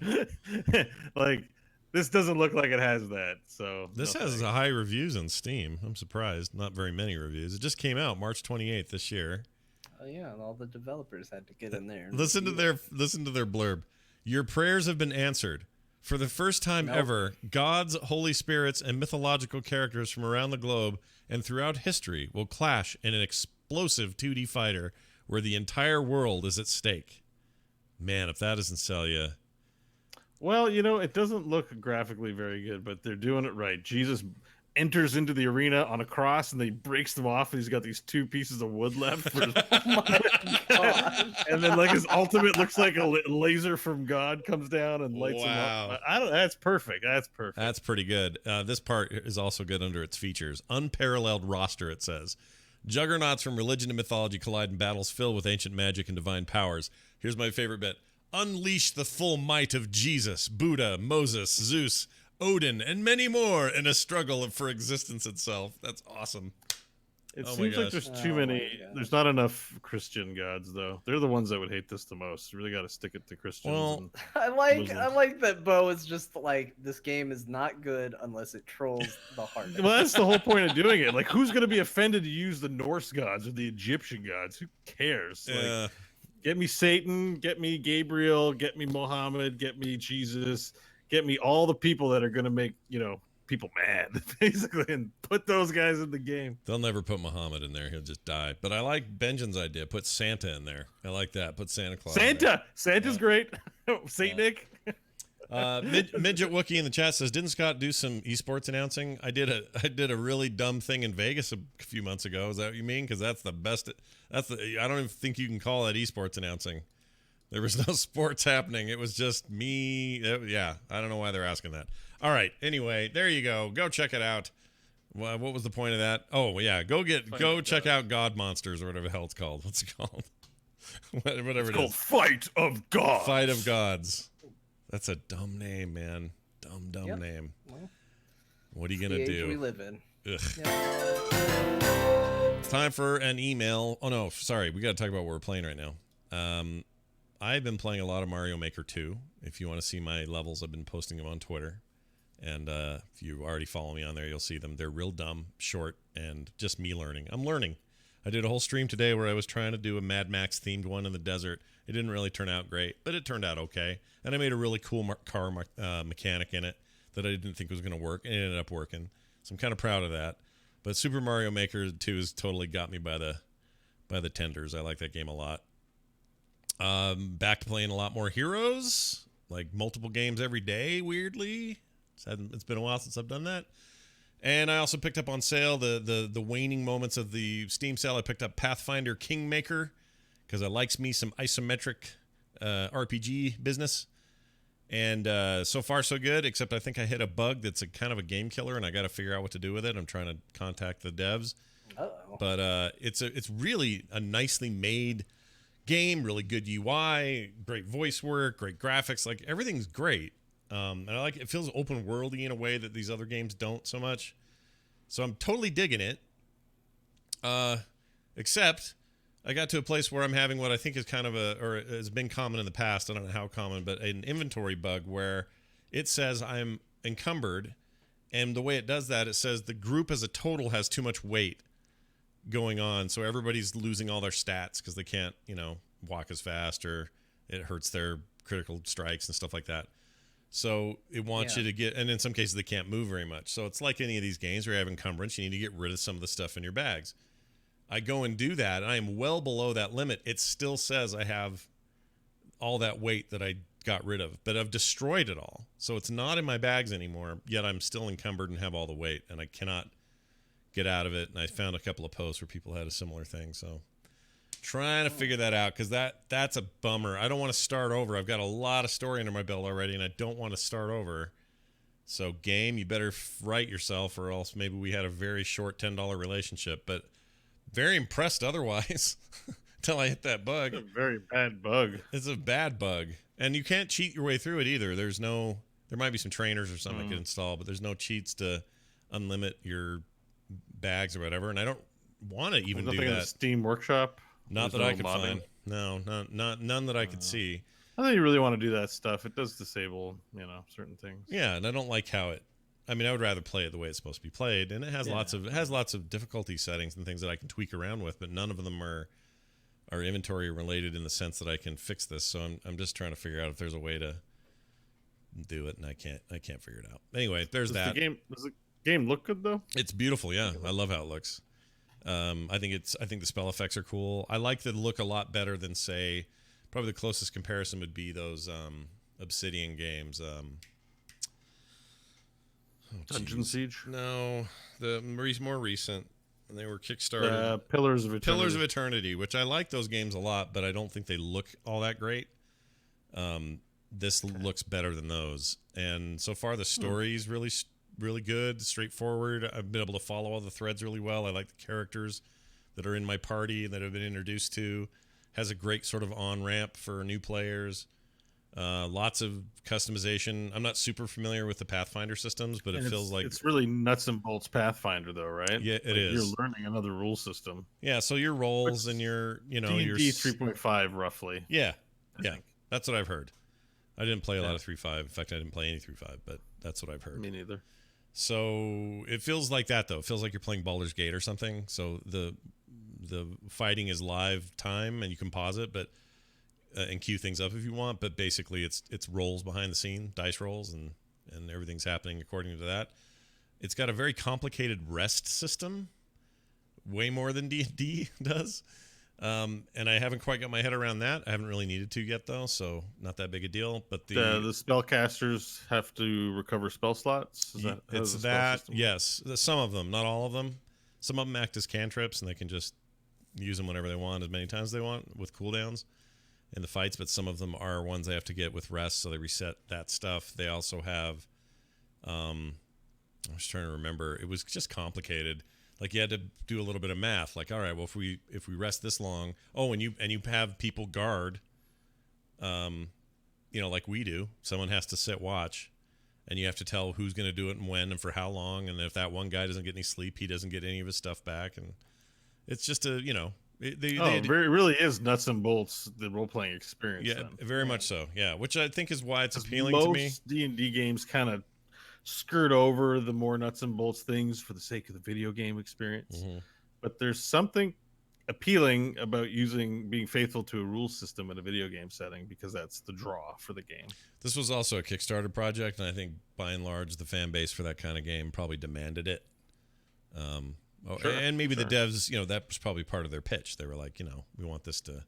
Like, this doesn't look like it has that. So This has high reviews on Steam. I'm surprised. Not very many reviews. It just came out March 28th this year. Oh yeah, and all the developers had to get in there. Listen to their blurb. Your prayers have been answered. For the first time ever, gods, holy spirits, and mythological characters from around the globe and throughout history will clash in an explosive 2D fighter where the entire world is at stake. Man, if that doesn't sell you. Well, you know, it doesn't look graphically very good, but they're doing it right. Jesus enters into the arena on a cross, and then he breaks them off, and he's got these two pieces of wood left. For his... and then, like, his ultimate looks like a laser from God comes down and lights him up. That's perfect. That's perfect. That's pretty good. This part is also good under its features. Unparalleled roster, it says. Juggernauts from religion and mythology collide in battles filled with ancient magic and divine powers. Here's my favorite bit. Unleash the full might of Jesus, Buddha, Moses, Zeus, Odin, and many more in a struggle for existence itself. That's awesome. It seems like there's too many. There's not enough Christian gods, though. They're the ones that would hate this the most. You really got to stick it to Christians. Well, I like that Bo is just like, this game is not good unless it trolls the hardest. Well, that's the whole point of doing it. Like, who's going to be offended to use the Norse gods or the Egyptian gods? Who cares? Yeah. Like, get me Satan, get me Gabriel, get me Muhammad, get me Jesus, get me all the people that are going to make, people mad, basically, and put those guys in the game. They'll never put Muhammad in there. He'll just die. But I like Benjamin's idea. Put Santa in there. I like that. Put Santa Claus in there. Santa's great. Saint Nick. Midget Wookie in the chat says, didn't Scott do some esports announcing? I did a really dumb thing in Vegas a few months ago. Is that what you mean? Because that's the best. I don't even think you can call that esports announcing. There was no sports happening. It was just me. Yeah, I don't know why they're asking that. All right. Anyway, there you go. Go check it out. What was the point of that? Oh yeah, go check out God Monsters or whatever the hell it's called. What's it called? Whatever it's it called is. Fight of Gods. Fight of Gods. That's a dumb name, man. Dumb name. Well, what are you gonna do? We live in. Ugh. Yep. It's time for an email. Oh no, sorry. We got to talk about what we're playing right now. I've been playing a lot of Mario Maker 2. If you want to see my levels, I've been posting them on Twitter. And if you already follow me on there, you'll see them. They're real dumb, short, and just me learning. I'm learning. I did a whole stream today where I was trying to do a Mad Max themed one in the desert. It didn't really turn out great, but it turned out okay. And I made a really cool car mechanic in it that I didn't think was going to work, and it ended up working. So I'm kind of proud of that. But Super Mario Maker 2 has totally got me by the tenders. I like that game a lot. Back to playing a lot more Heroes, like multiple games every day, weirdly. It's been a while since I've done that. And I also picked up on sale the waning moments of the Steam sale. I picked up Pathfinder Kingmaker because I likes me some isometric RPG business. And so far so good, except I think I hit a bug that's a kind of a game killer, and I got to figure out what to do with it. I'm trying to contact the devs. Uh-oh. But it's really a nicely made game, really good UI, great voice work, great graphics, like everything's great. And I like it. It feels open worldy in a way that these other games don't so much. So I'm totally digging it. Except I got to a place where I'm having what I think is kind of or has been common in the past. I don't know how common, but an inventory bug where it says I'm encumbered. And the way it does that, it says the group as a total has too much weight going on. So everybody's losing all their stats because they can't, walk as fast, or it hurts their critical strikes and stuff like that. So it wants you to get, and in some cases they can't move very much. So it's like any of these games where you have encumbrance, you need to get rid of some of the stuff in your bags. I go and do that, and I am well below that limit. It still says I have all that weight that I got rid of, but I've destroyed it all. So it's not in my bags anymore, yet I'm still encumbered and have all the weight, and I cannot get out of it. And I found a couple of posts where people had a similar thing. So trying to figure that out, because that's a bummer. I don't want to start over. I've got a lot of story under my belt already, and I don't want to start over. So game, you better right yourself, or else maybe we had a very short $10 relationship. But very impressed otherwise until I hit that bug. It's a very bad bug. It's a bad bug. And you can't cheat your way through it either. There might be some trainers or something I could install, but there's no cheats to unlimit your bags or whatever. And I don't want to even do that. In the Steam Workshop? Not that I could find. No, none that I could see. I don't think you really want to do that stuff. It does disable, certain things. Yeah, and I don't like how it. I mean, I would rather play it the way it's supposed to be played, and it has lots of difficulty settings and things that I can tweak around with, but none of them are inventory related in the sense that I can fix this. So I'm just trying to figure out if there's a way to do it, and I can't figure it out. Anyway, there's that. Does the game look good though? It's beautiful. Yeah, I love how it looks. I think the spell effects are cool. I like the look a lot better than, say, probably the closest comparison would be those Obsidian games. Dungeon Siege? No, the more recent. They were Kickstarted. Pillars of Eternity. Pillars of Eternity, which I like those games a lot, but I don't think they look all that great. This looks better than those, and so far the story's really, really good, straightforward. I've been able to follow all the threads really well. I like the characters that are in my party that I've been introduced to. Has a great sort of on-ramp for new players. Lots of customization. I'm not super familiar with the Pathfinder systems, but it feels like it's really nuts and bolts Pathfinder, though, right? Yeah, it is. You're learning another rule system. Yeah, so your roles and your, D&D 3.5 roughly. Yeah, that's what I've heard. I didn't play a lot of 3.5. In fact, I didn't play any 3.5, but that's what I've heard. Me neither. So it feels like that, though. It feels like you're playing Baldur's Gate or something. So the fighting is live time, and you can pause it, but and queue things up if you want. But basically, it's rolls behind the scene, dice rolls, and everything's happening according to that. It's got a very complicated rest system, way more than D&D does. And I haven't quite got my head around that. I haven't really needed to yet, though, so not that big a deal. But the spellcasters have to recover spell slots. Yes, some of them, not all of them. Some of them act as cantrips, and they can just use them whenever they want, as many times as they want, with cooldowns in the fights. But some of them are ones they have to get with rest, so they reset that stuff. They also have, I was trying to remember. It was just complicated. Like you had to do a little bit of math. Like, all right, well, if we rest this long, and you have people guard, like we do. Someone has to sit watch, and you have to tell who's going to do it and when and for how long. And if that one guy doesn't get any sleep, he doesn't get any of his stuff back. And it's just it really is nuts and bolts, the role playing experience. Yeah, very much so. Yeah, which I think is why it's appealing to me. Most D&D games kind of skirt over the more nuts and bolts things for the sake of the video game experience. Mm-hmm. But there's something appealing about being faithful to a rule system in a video game setting, because that's the draw for the game. This was also a Kickstarter project, and I think by and large the fan base for that kind of game probably demanded it. And maybe the devs, that was probably part of their pitch. They were like, we want this to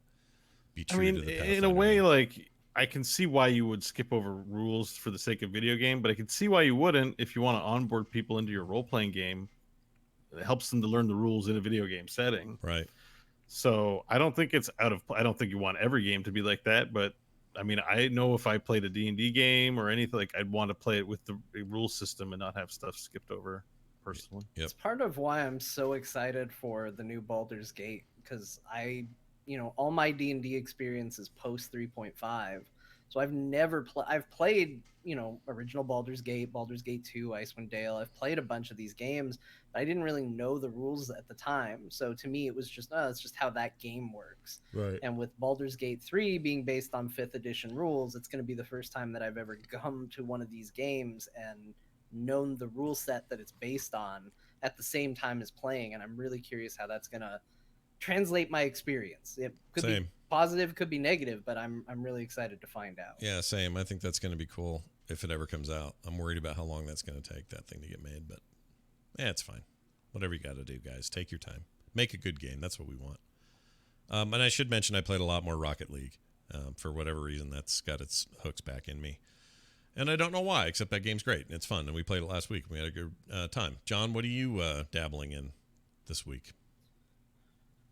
be true to the Pathfinder. In a way, like, I can see why you would skip over rules for the sake of video game, but I can see why you wouldn't if you want to onboard people into your role-playing game. It helps them to learn the rules in a video game setting. Right. So I don't think it's I don't think you want every game to be like that, but I mean, I know if I played a D&D game or anything, like, I'd want to play it with the rule system and not have stuff skipped over personally. Yep. It's part of why I'm so excited for the new Baldur's Gate, because all my D&D experience is post 3.5, So I've never I've played, original Baldur's Gate, Baldur's Gate 2, Icewind Dale. I've played a bunch of these games, but I didn't really know the rules at the time. So to me, it was just, oh, it's just how that game works. Right. And with Baldur's Gate 3 being based on 5th edition rules, it's going to be the first time that I've ever come to one of these games and known the rule set that it's based on at the same time as playing. And I'm really curious how that's going to translate my experience. It could Same. be positive, could be negative, but I'm really excited to find out. Yeah, same. I think that's going to be cool if it ever comes out. I'm worried about how long that's going to take that thing to get made, but yeah, it's fine. Whatever you got to do, guys. Take your time. Make a good game. That's what we want. And I should mention I played a lot more Rocket League. For whatever reason, that's got its hooks back in me. And I don't know why, except that game's great. And it's fun, and we played it last week. We had a good time. John, what are you dabbling in this week?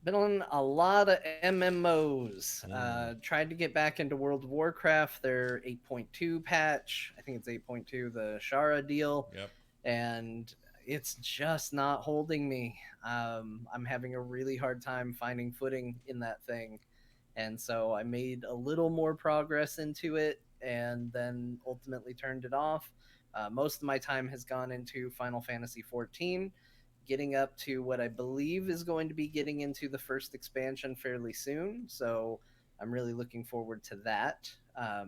Been on a lot of MMOs. Tried to get back into World of Warcraft, their 8.2 patch. I think it's 8.2, the Shara deal. Yep. And it's just not holding me. I'm having a really hard time finding footing in that thing. And so I made a little more progress into it and then ultimately turned it off. Most of my time has gone into Final Fantasy XIV, getting up to what I believe is going to be getting into the first expansion fairly soon. So I'm really looking forward to that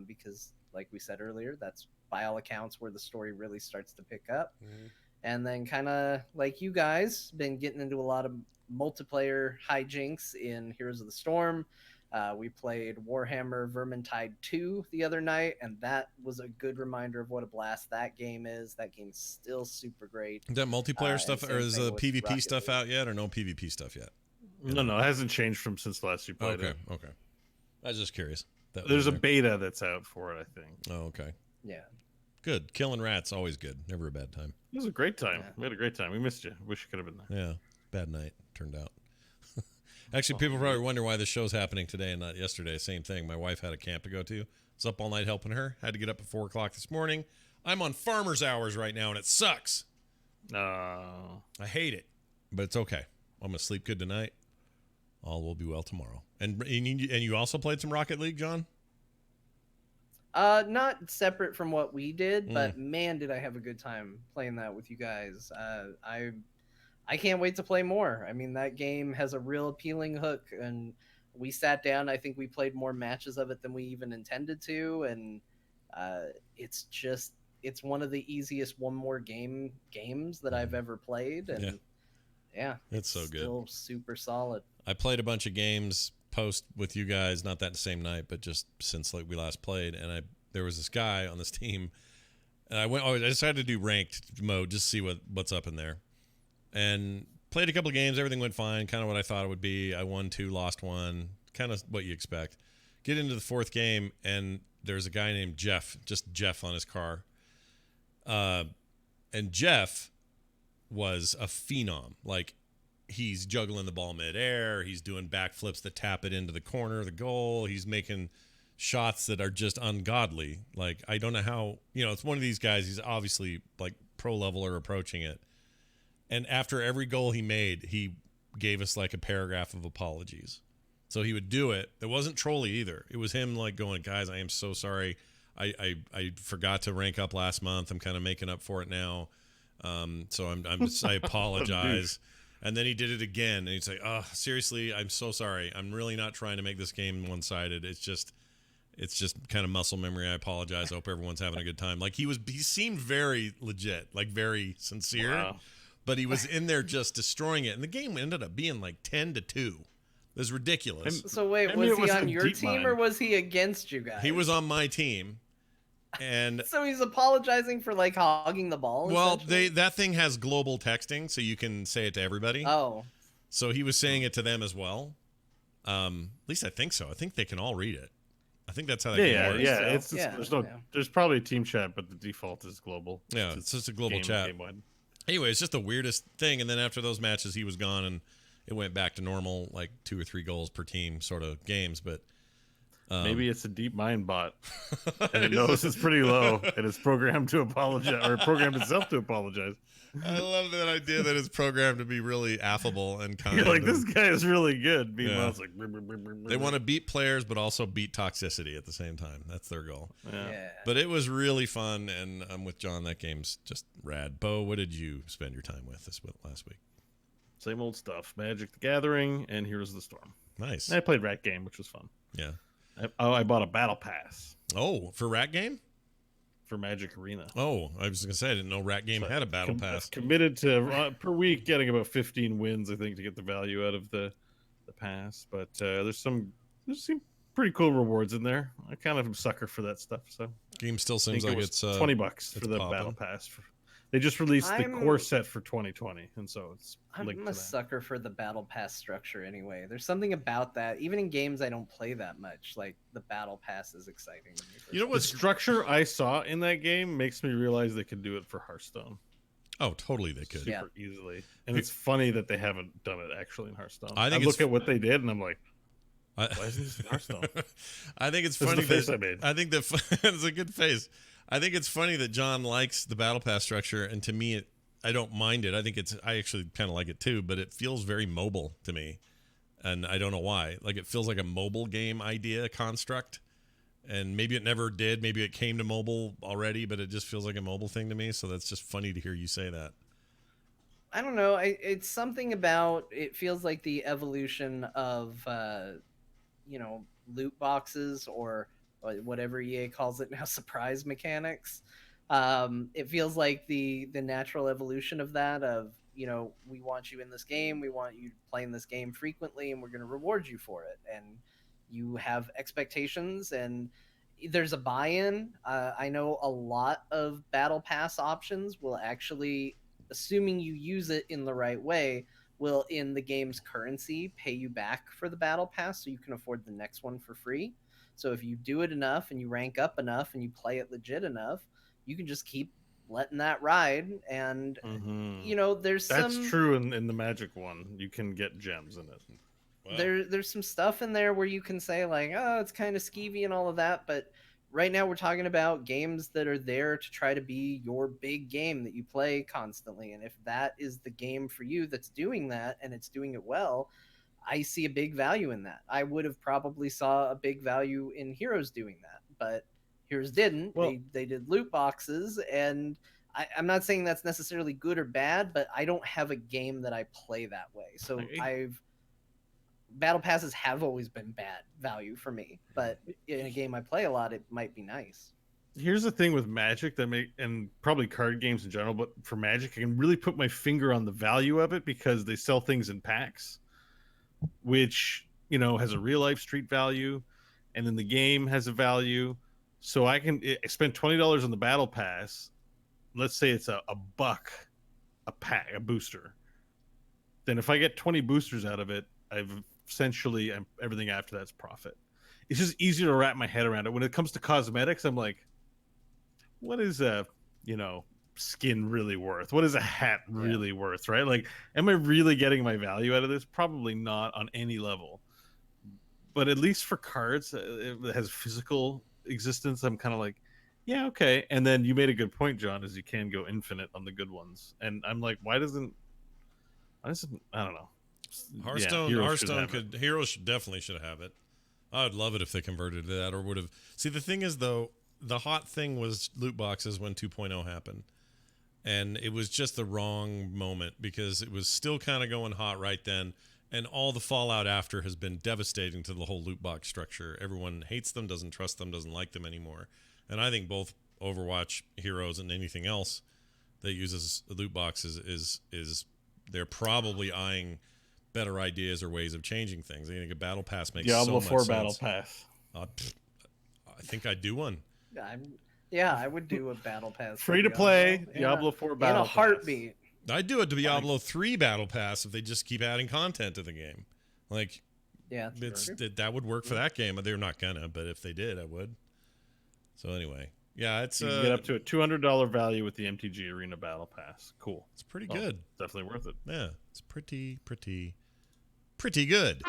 because, like we said earlier, that's by all accounts where the story really starts to pick up. Mm-hmm. And then kind of like you guys, been getting into a lot of multiplayer hijinks in Heroes of the Storm. We played Warhammer Vermintide 2 the other night, and that was a good reminder of what a blast that game is. That game's still super great. Is that multiplayer stuff, or is the PvP stuff out yet, or no PvP stuff yet? No, it hasn't changed from since last you played it. Okay. I was just curious. There's a beta that's out for it, I think. Oh, okay. Yeah. Good. Killing rats, always good. Never a bad time. It was a great time. Yeah. We had a great time. We missed you. Wish you could have been there. Yeah. Bad night, turned out. Actually, people probably wonder why this show's happening today and not yesterday. Same thing. My wife had a camp to go to. Was up all night helping her. Had to get up at 4 o'clock this morning. I'm on farmer's hours right now, and it sucks. I hate it, but it's okay. I'm going to sleep good tonight. All will be well tomorrow. And you also played some Rocket League, John? Not separate from what we did, but man, did I have a good time playing that with you guys. I can't wait to play more. I mean, that game has a real appealing hook, and we sat down. I think we played more matches of it than we even intended to, and it's one of the easiest one more games that I've ever played, and yeah it's so good. Still super solid. I played a bunch of games post with you guys, not that same night, but just since we last played, and there was this guy on this team, and I decided to do ranked mode just to see what's up in there. And played a couple of games. Everything went fine. Kind of what I thought it would be. I won 2, lost 1. Kind of what you expect. Get into the 4th game, and there's a guy named Jeff. Just Jeff on his car. And Jeff was a phenom. Like, he's juggling the ball midair. He's doing backflips that tap it into the corner of the goal. He's making shots that are just ungodly. Like, I don't know how... it's one of these guys. He's obviously, like, pro level or approaching it. And after every goal he made, he gave us like a paragraph of apologies. So he would do it. It wasn't trolly either. It was him like going, guys, I am so sorry. I forgot to rank up last month. I'm kind of making up for it now. So I apologize. And then he did it again. And he'd say, oh, seriously, I'm so sorry. I'm really not trying to make this game one-sided. It's just kind of muscle memory. I apologize. I hope everyone's having a good time. Like he seemed very legit, like very sincere. Wow. But he was in there just destroying it. And the game ended up being like 10-2. It was ridiculous. So wait, was he on your team or was he against you guys? He was on my team. And so he's apologizing for like hogging the ball? Well, that thing has global texting, so you can say it to everybody. Oh. So he was saying it to them as well. At least I think so. I think they can all read it. I think that's how that game works. There's probably a team chat, but the default is global. Yeah, it's just a global chat. Anyway, it's just the weirdest thing. And then after those matches, he was gone, and it went back to normal, like 2 or 3 goals per team sort of games. But Maybe it's a deep mind bot, and it knows it's pretty low, and it's programmed to apologize, or programmed itself to apologize. I love that idea that it's programmed to be really affable and kind. You're like, this guy is really good. Meanwhile, Yeah. it's like... brr, brr, brr, brr, They brr. want to beat players, but also beat toxicity at the same time. That's their goal. Yeah. But it was really fun, and I'm with John. That game's just rad. Bo, what did you spend your time with last week? Same old stuff. Magic the Gathering and Heroes of the Storm. Nice. And I played Rat Game, which was fun. Yeah. I bought a battle pass Oh, for Rat Game? for Magic Arena. Oh, I was going to say, I didn't know Rat Game So had a battle pass. Committed to per week getting about 15 wins, I think, to get the value out of the pass. But there's some pretty cool rewards in there. I kind of am a sucker for that stuff. So Game still I seems think like it was it's $20 it's for the poppin'. battle pass. They just released the I'm- core set for 2020, and so it's linked I'm to a that. sucker for the battle pass structure anyway. There's something about that. Even in games I don't play that much, like the battle pass is exciting to me. You know The what's structure I saw in that game makes me realize they could do it for Hearthstone Oh, totally they could. Yeah. super easily. And it's funny that they haven't done it actually in Hearthstone. I think look it's- at what they did, and I'm like, I, why isn't this in Hearthstone? I think it's This is funny the face that I made. I think that it's a good face. I think it's funny that John likes the battle pass structure, and to me, I don't mind it. I actually kind of like it too, but it feels very mobile to me, and I don't know why. Like it feels like a mobile game idea construct, and maybe it never did. Maybe it came to mobile already, but it just feels like a mobile thing to me. So that's just funny to hear you say that. I don't know. It's something about it feels like the evolution of loot boxes or whatever EA calls it now, surprise mechanics. It feels like the natural evolution of that. Of we want you in this game, we want you playing this game frequently, and we're going to reward you for it. And you have expectations, and there's a buy-in. I know a lot of battle pass options will actually, assuming you use it in the right way, will in the game's currency pay you back for the battle pass so you can afford the next one for free. So if you do it enough and you rank up enough and you play it legit enough, you can just keep letting that ride. And Mhm. there's That's some true in the Magic one. You can get gems in it. Wow. there's some stuff in there where you can say like, oh, it's kind of skeevy and all of that, but right now we're talking about games that are there to try to be your big game that you play constantly. And if that is the game for you that's doing that and it's doing it well, I see a big value in that. I would have probably saw a big value in Heroes doing that, but Heroes didn't. Well- They did loot boxes, and I'm not saying that's necessarily good or bad, but I don't have a game that I play that way. So battle passes have always been bad value for me, but in a game I play a lot, it might be nice. Here's the thing with Magic and probably card games in general, but for Magic, I can really put my finger on the value of it because they sell things in packs, which has a real life street value, and then the game has a value. So I spend $20 on the battle pass. Let's say it's a buck a pack, a booster. Then if I get 20 boosters out of it, everything after that's profit. It's just easier to wrap my head around it. When it comes to cosmetics, I'm like, what is a skin really worth? What is a hat really worth? Right? Like, am I really getting my value out of this? Probably not on any level. But at least for cards, it has physical existence. I'm kind of like, yeah, okay. And then you made a good point, John, is you can go infinite on the good ones. And I'm like, why doesn't I don't know. Hearthstone, Heroes Heroes definitely should have it. I would love it if they converted to that or would have. See, the thing is, though, the hot thing was loot boxes when 2.0 happened. And it was just the wrong moment because it was still kind of going hot right then. And all the fallout after has been devastating to the whole loot box structure. Everyone hates them, doesn't trust them, doesn't like them anymore. And I think both Overwatch, Heroes, and anything else that uses loot boxes is they're probably eyeing better ideas or ways of changing things. I think a battle pass makes Diablo so 4 much battle sense. pass. I think I'd do one. I would do a battle pass. for Free to play Diablo. Diablo 4 in battle a heartbeat. I'd do a Diablo 3 battle pass if they just keep adding content to the game. Like, Yeah, that would work for that game. They're not gonna, but if they did, I would. So anyway, yeah, it's You can get up to a $200 value with the MTG Arena Battle Pass. Cool. it's pretty good. Definitely worth it. Yeah, it's pretty good.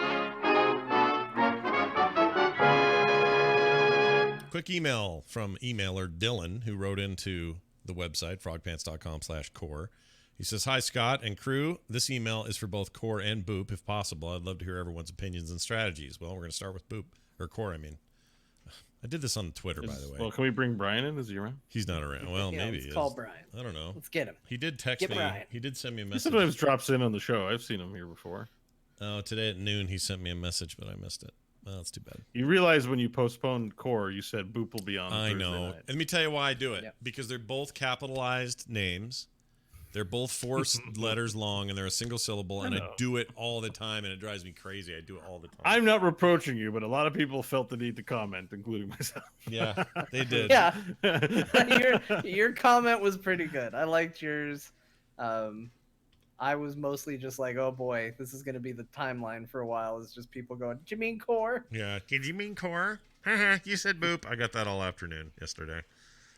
Quick email from emailer Dylan, who wrote into the website, frogpants.com/core. He says, "Hi, Scott and crew. This email is for both Core and Boop, if possible. I'd love to hear everyone's opinions and strategies." Well, we're going to start with Boop, or Core, I mean. I did this on Twitter, by the way. Well, can we bring Brian in? Is he around? He's not around. Well, Yeah, maybe let's he call is. Brian. I don't know. Let's get him. He did text Get me. Brian. He did send me a He message. sometimes drops in on the show. I've seen him here before. Oh, today at noon he sent me a message, but I missed it. Well, that's too bad. You realize when you postponed Core, you said Boop will be on I Thursday know. night. And let me tell you why I do it. Yep. Because they're both capitalized names. They're both 4 letters long, and they're a single syllable, and I know. do it all the time, and it drives me crazy. I do it all the time. I'm not reproaching you, but a lot of people felt the need to comment, including myself. Yeah, they did. Yeah, your comment was pretty good. I liked yours. I was mostly just like, oh boy, this is going to be the timeline for a while. It's just people going, "Did you mean Core?" Yeah. Did you mean Core? You said Boop. I got that all afternoon yesterday.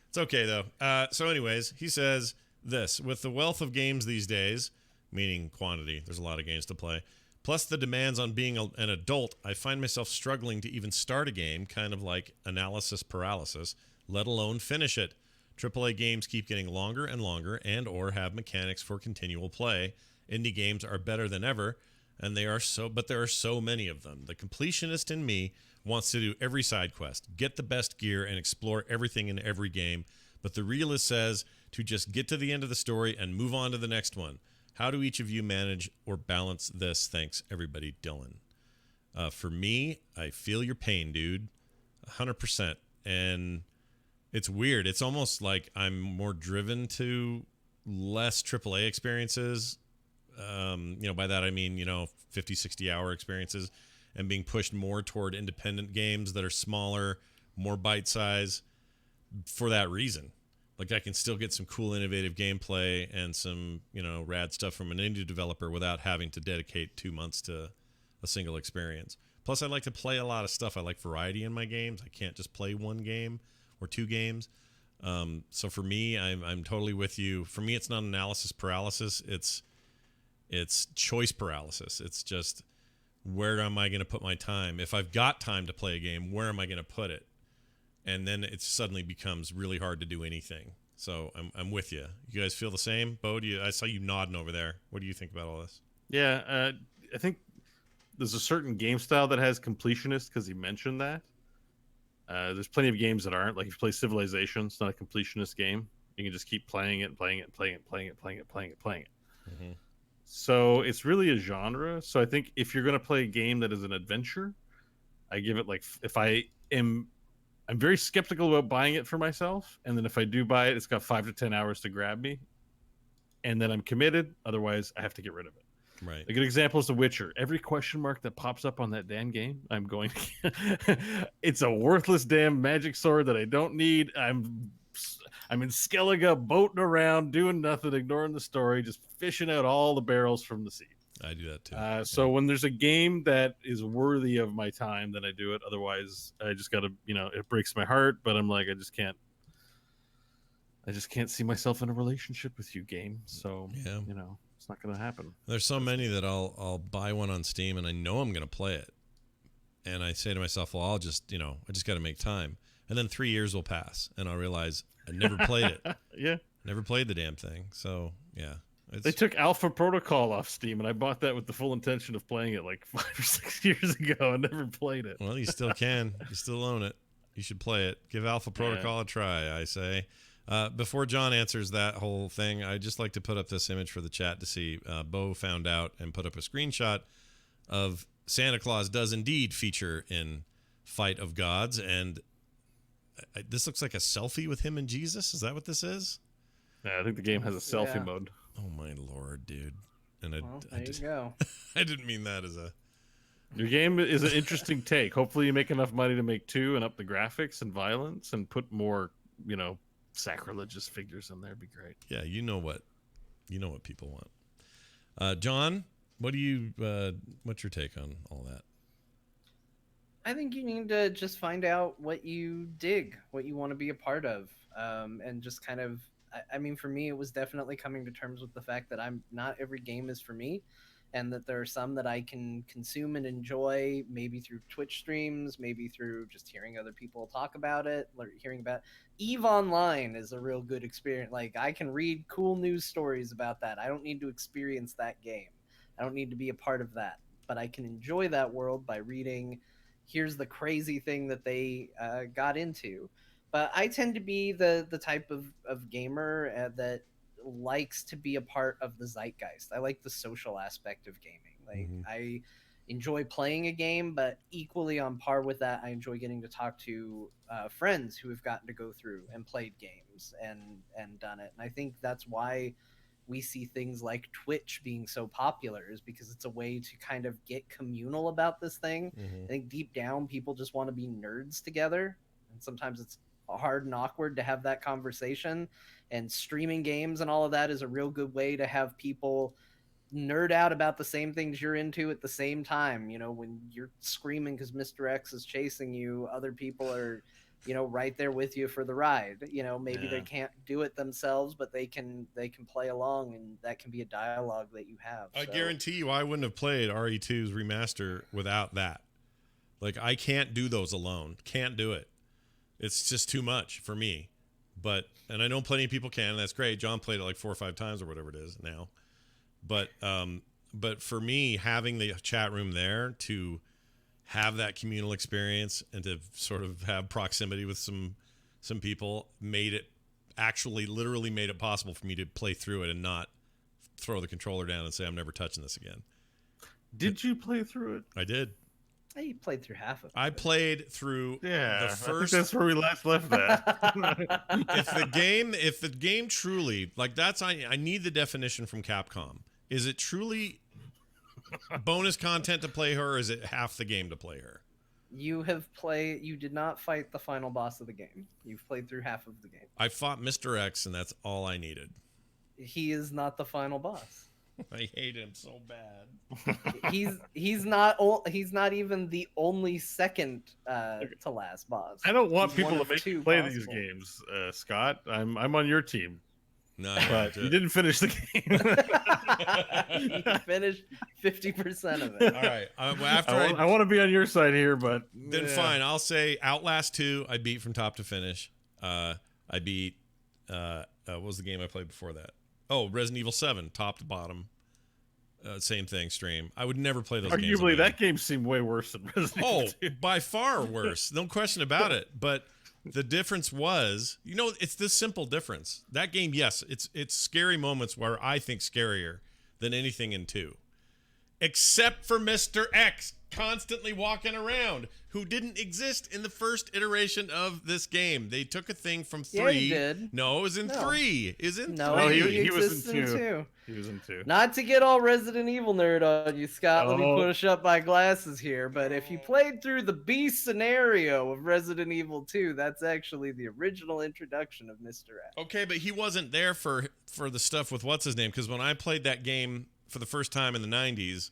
It's okay, though. So anyways, he says this. With the wealth of games these days, meaning quantity, there's a lot of games to play, plus the demands on being an adult, I find myself struggling to even start a game, kind of like analysis paralysis, let alone finish it. AAA games keep getting longer and longer and or have mechanics for continual play. Indie games are better than ever, and there are so many of them. The completionist in me wants to do every side quest, get the best gear, and explore everything in every game, but the realist says to just get to the end of the story and move on to the next one. How do each of you manage or balance this? Thanks, everybody. Dylan. For me, I feel your pain, dude. 100%. And it's weird. It's almost like I'm more driven to less AAA experiences. By that I mean, 50, 60-hour experiences, and being pushed more toward independent games that are smaller, more bite-size for that reason. Like, I can still get some cool, innovative gameplay and some, rad stuff from an indie developer without having to dedicate 2 months to a single experience. Plus, I like to play a lot of stuff. I like variety in my games. I can't just play one game or 2 games. So for me, I'm totally with you. For me, it's not analysis paralysis. It's choice paralysis. It's just, where am I going to put my time? If I've got time to play a game, where am I going to put it? And then it suddenly becomes really hard to do anything. So I'm with you. You guys feel the same? Bo, I saw you nodding over there. What do you think about all this? Yeah, I think there's a certain game style that has completionist, because he mentioned that. There's plenty of games that aren't. Like, if you play Civilization, it's not a completionist game. You can just keep playing it. Mm-hmm. So it's really a genre. So I think if you're going to play a game that is an adventure, I give it I'm very skeptical about buying it for myself. And then if I do buy it, it's got 5 to 10 hours to grab me. And then I'm committed. Otherwise, I have to get rid of it. Right. A good example is The Witcher. Every question mark that pops up on that damn game, I'm going to... It's a worthless damn magic sword that I don't need. I'm in Skellige boating around, doing nothing, ignoring the story, just fishing out all the barrels from the sea. I do that too. So when there's a game that is worthy of my time, then I do it. Otherwise, I just got to, it breaks my heart, but I'm like, I just can't see myself in a relationship with you, game. So, yeah. It's not going to happen. There's so many that I'll buy one on Steam and I know I'm going to play it. And I say to myself, well, I'll just, I just got to make time. And then 3 years will pass and I'll realize I never played it. Yeah. Never played the damn thing. So, yeah. They took Alpha Protocol off Steam, and I bought that with the full intention of playing it like 5 or 6 years ago. I never played it. Well, you still can. You still own it. You should play it. Give Alpha Protocol a try, I say. Before John answers that whole thing, I'd just like to put up this image for the chat to see. Bo found out and put up a screenshot of Santa Claus does indeed feature in Fight of Gods, and this looks like a selfie with him and Jesus. Is that what this is? Yeah, I think the game has a selfie mode. Oh my lord, dude! And There you go. I didn't mean that as a. Your game is an interesting take. Hopefully, you make enough money to make 2 and up the graphics and violence and put more, sacrilegious figures in there. It'd be great. Yeah, you know what people want. John, what's your take on all that? I think you need to just find out what you dig, what you want to be a part of, and just kind of. I mean, for me, it was definitely coming to terms with the fact that not every game is for me, and that there are some that I can consume and enjoy, maybe through Twitch streams, maybe through just hearing other people talk about it, or hearing about EVE Online is a real good experience. Like, I can read cool news stories about that. I don't need to experience that game. I don't need to be a part of that, but I can enjoy that world by reading, here's the crazy thing that they got into. But I tend to be the type of gamer that likes to be a part of the zeitgeist. I like the social aspect of gaming. Like, I enjoy playing a game, but equally on par with that, I enjoy getting to talk to friends who have gotten to go through and played games and done it. And I think that's why we see things like Twitch being so popular, is because it's a way to kind of get communal about this thing. I think deep down, people just want to be nerds together, and sometimes it's hard and awkward to have that conversation. And streaming games and all of that is a real good way to have people nerd out about the same things you're into at the same time. You know, when you're screaming because Mr. X is chasing you, other people are, you know, right there with you for the ride. You know, maybe they can't do it themselves, but they can play along, and that can be a dialogue that you have. I guarantee you I wouldn't have played RE2's remaster without that. Like, I can't do those alone. Can't do it. It's just too much for me. And I know plenty of people can, and that's great. John played it like 4 or 5 times or whatever it is now. But for me, having the chat room there to have that communal experience and to sort of have proximity with some people literally made it possible for me to play through it and not throw the controller down and say, I'm never touching this again. Did you play through it? I did. I played through half of it. I played through the first. I think that's where we last left that. If the game truly, like, I need the definition from Capcom. Is it truly bonus content to play her, or is it half the game to play her? You did not fight the final boss of the game. You've played through half of the game. I fought Mr. X, and that's all I needed. He is not the final boss. I hate him so bad. He's not even the only second to last boss. I don't want He's people one to of make you two play possible. these games, Scott. I'm on your team. No, But you didn't finish the game. He finished 50% of it. All right. I want to be on your side here, but then fine. I'll say Outlast 2. I beat from top to finish. I beat. What was the game I played before that? Oh, Resident Evil 7, top to bottom. Same thing, stream. I would never play those games. Arguably, that game seemed way worse than Resident Evil 2. By far worse. No question about it. But the difference was, it's this simple difference. That game, yes, it's scary moments where I think scarier than anything in 2. Except for Mr. X constantly walking around, who didn't exist in the first iteration of this game. They took a thing from 3. Yeah, he did. No, it was in 3. Is in 3. No, he was exists in 2. 2. He was in 2. Not to get all Resident Evil nerd on you, Scott. Let me push up my glasses here. But if you played through the B scenario of Resident Evil 2, that's actually the original introduction of Mr. X. Okay, but he wasn't there for the stuff with what's his name, because when I played that game for the first time in the 90s,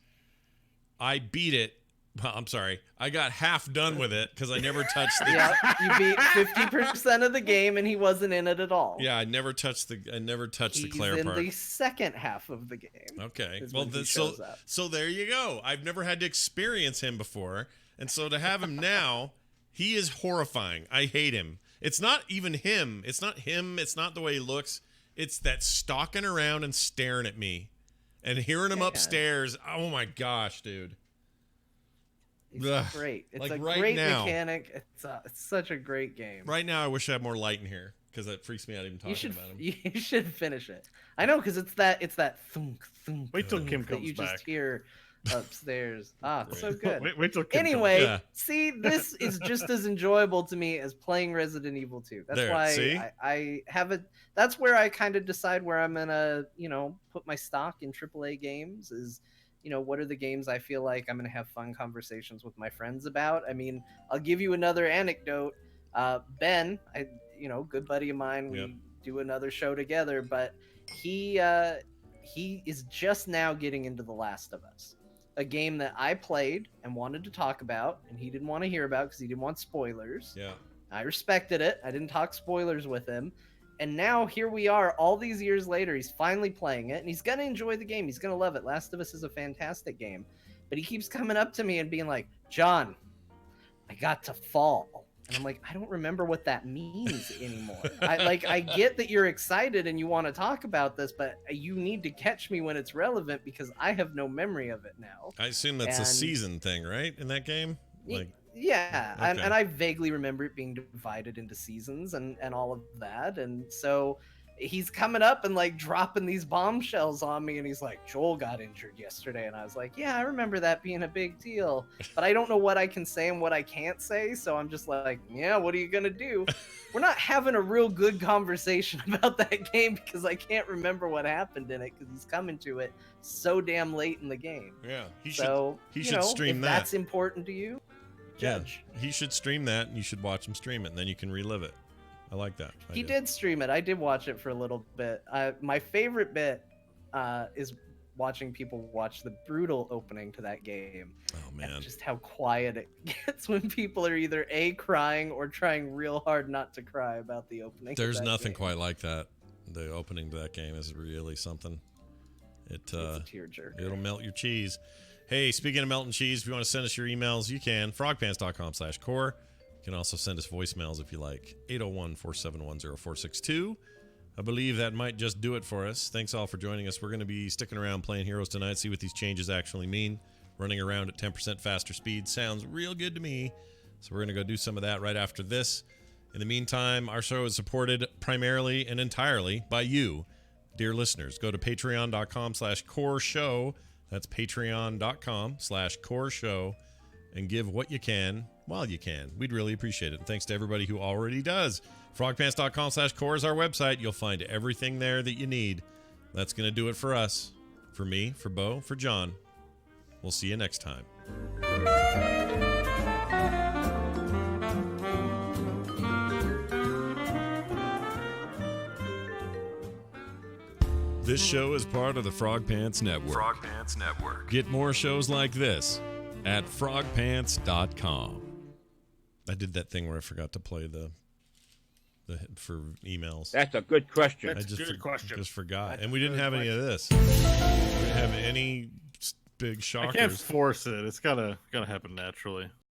I beat it. Well, I'm sorry. I got half done with it because I never touched the. Yeah, you beat 50% of the game, and he wasn't in it at all. Yeah, I never touched the Claire He's part. in the second half of the game. Okay, well, so there you go. I've never had to experience him before, and so to have him now, he is horrifying. I hate him. It's not even him. It's not him. It's not the way he looks. It's that stalking around and staring at me, and hearing him upstairs. Oh my gosh, dude. It's great. It's like a right great now, mechanic. It's such a great game. Right now, I wish I had more light in here because that freaks me out even talking about him. You should finish it. I know, because it's that thunk thunk. Wait till Kim that comes you back. just hear upstairs. It's so good. Wait till Kim Anyway, Yeah. see, this is just as enjoyable to me as playing Resident Evil 2. That's There, why see? I have it. That's where I kind of decide where I'm gonna, put my stock in AAA games. Is what are the games I feel like I'm going to have fun conversations with my friends about? I mean, I'll give you another anecdote. Ben, good buddy of mine, we do another show together, but he is just now getting into The Last of Us, a game that I played and wanted to talk about, and he didn't want to hear about because he didn't want spoilers. Yeah. I respected it. I didn't talk spoilers with him. And now here we are, all these years later. He's finally playing it, and he's gonna enjoy the game. He's gonna love it. Last of Us is a fantastic game, but he keeps coming up to me and being like, "John, I got to fall." And I'm like, I don't remember what that means anymore. I get that you're excited and you want to talk about this, but you need to catch me when it's relevant because I have no memory of it now. I assume that's a season thing, right? In that game? Yeah, okay. and I vaguely remember it being divided into seasons and all of that. And so he's coming up and like dropping these bombshells on me, and he's like, Joel got injured yesterday, and I was like, yeah, I remember that being a big deal, but I don't know what I can say and what I can't say, so I'm just like, yeah, what are you gonna do? We're not having a real good conversation about that game because I can't remember what happened in it because he's coming to it so damn late in the game. Yeah, he should stream if that. That's important to you, judge. Yeah, he should stream that, and you should watch him stream it, and then you can relive it. I like that. He did stream it. I did watch it for a little bit. My favorite bit is watching people watch the brutal opening to that game. Oh man! And just how quiet it gets when people are either crying or trying real hard not to cry about the opening. There's nothing quite like that. The opening to that game is really something. It's a tearjerker. It'll melt your cheese. Hey, speaking of melting cheese, if you want to send us your emails, you can. frogpants.com/core. You can also send us voicemails if you like. 801-471-0462. I believe that might just do it for us. Thanks all for joining us. We're going to be sticking around playing Heroes tonight, see what these changes actually mean. Running around at 10% faster speed sounds real good to me. So we're going to go do some of that right after this. In the meantime, our show is supported primarily and entirely by you, dear listeners. Go to patreon.com/core show. That's patreon.com/core show. And give what you can while you can. We'd really appreciate it. And thanks to everybody who already does. Frogpants.com/core is our website. You'll find everything there that you need. That's going to do it for us. For me, for Bo, for John. We'll see you next time. This show is part of the Frog Pants Network. Frog Pants Network. Get more shows like this at frogpants.com. I did that thing where I forgot to play the for emails. That's a good question. That's a good question. Just forgot. And we didn't have any of this. We didn't have any big shockers. I can't force it. It's gotta happen naturally.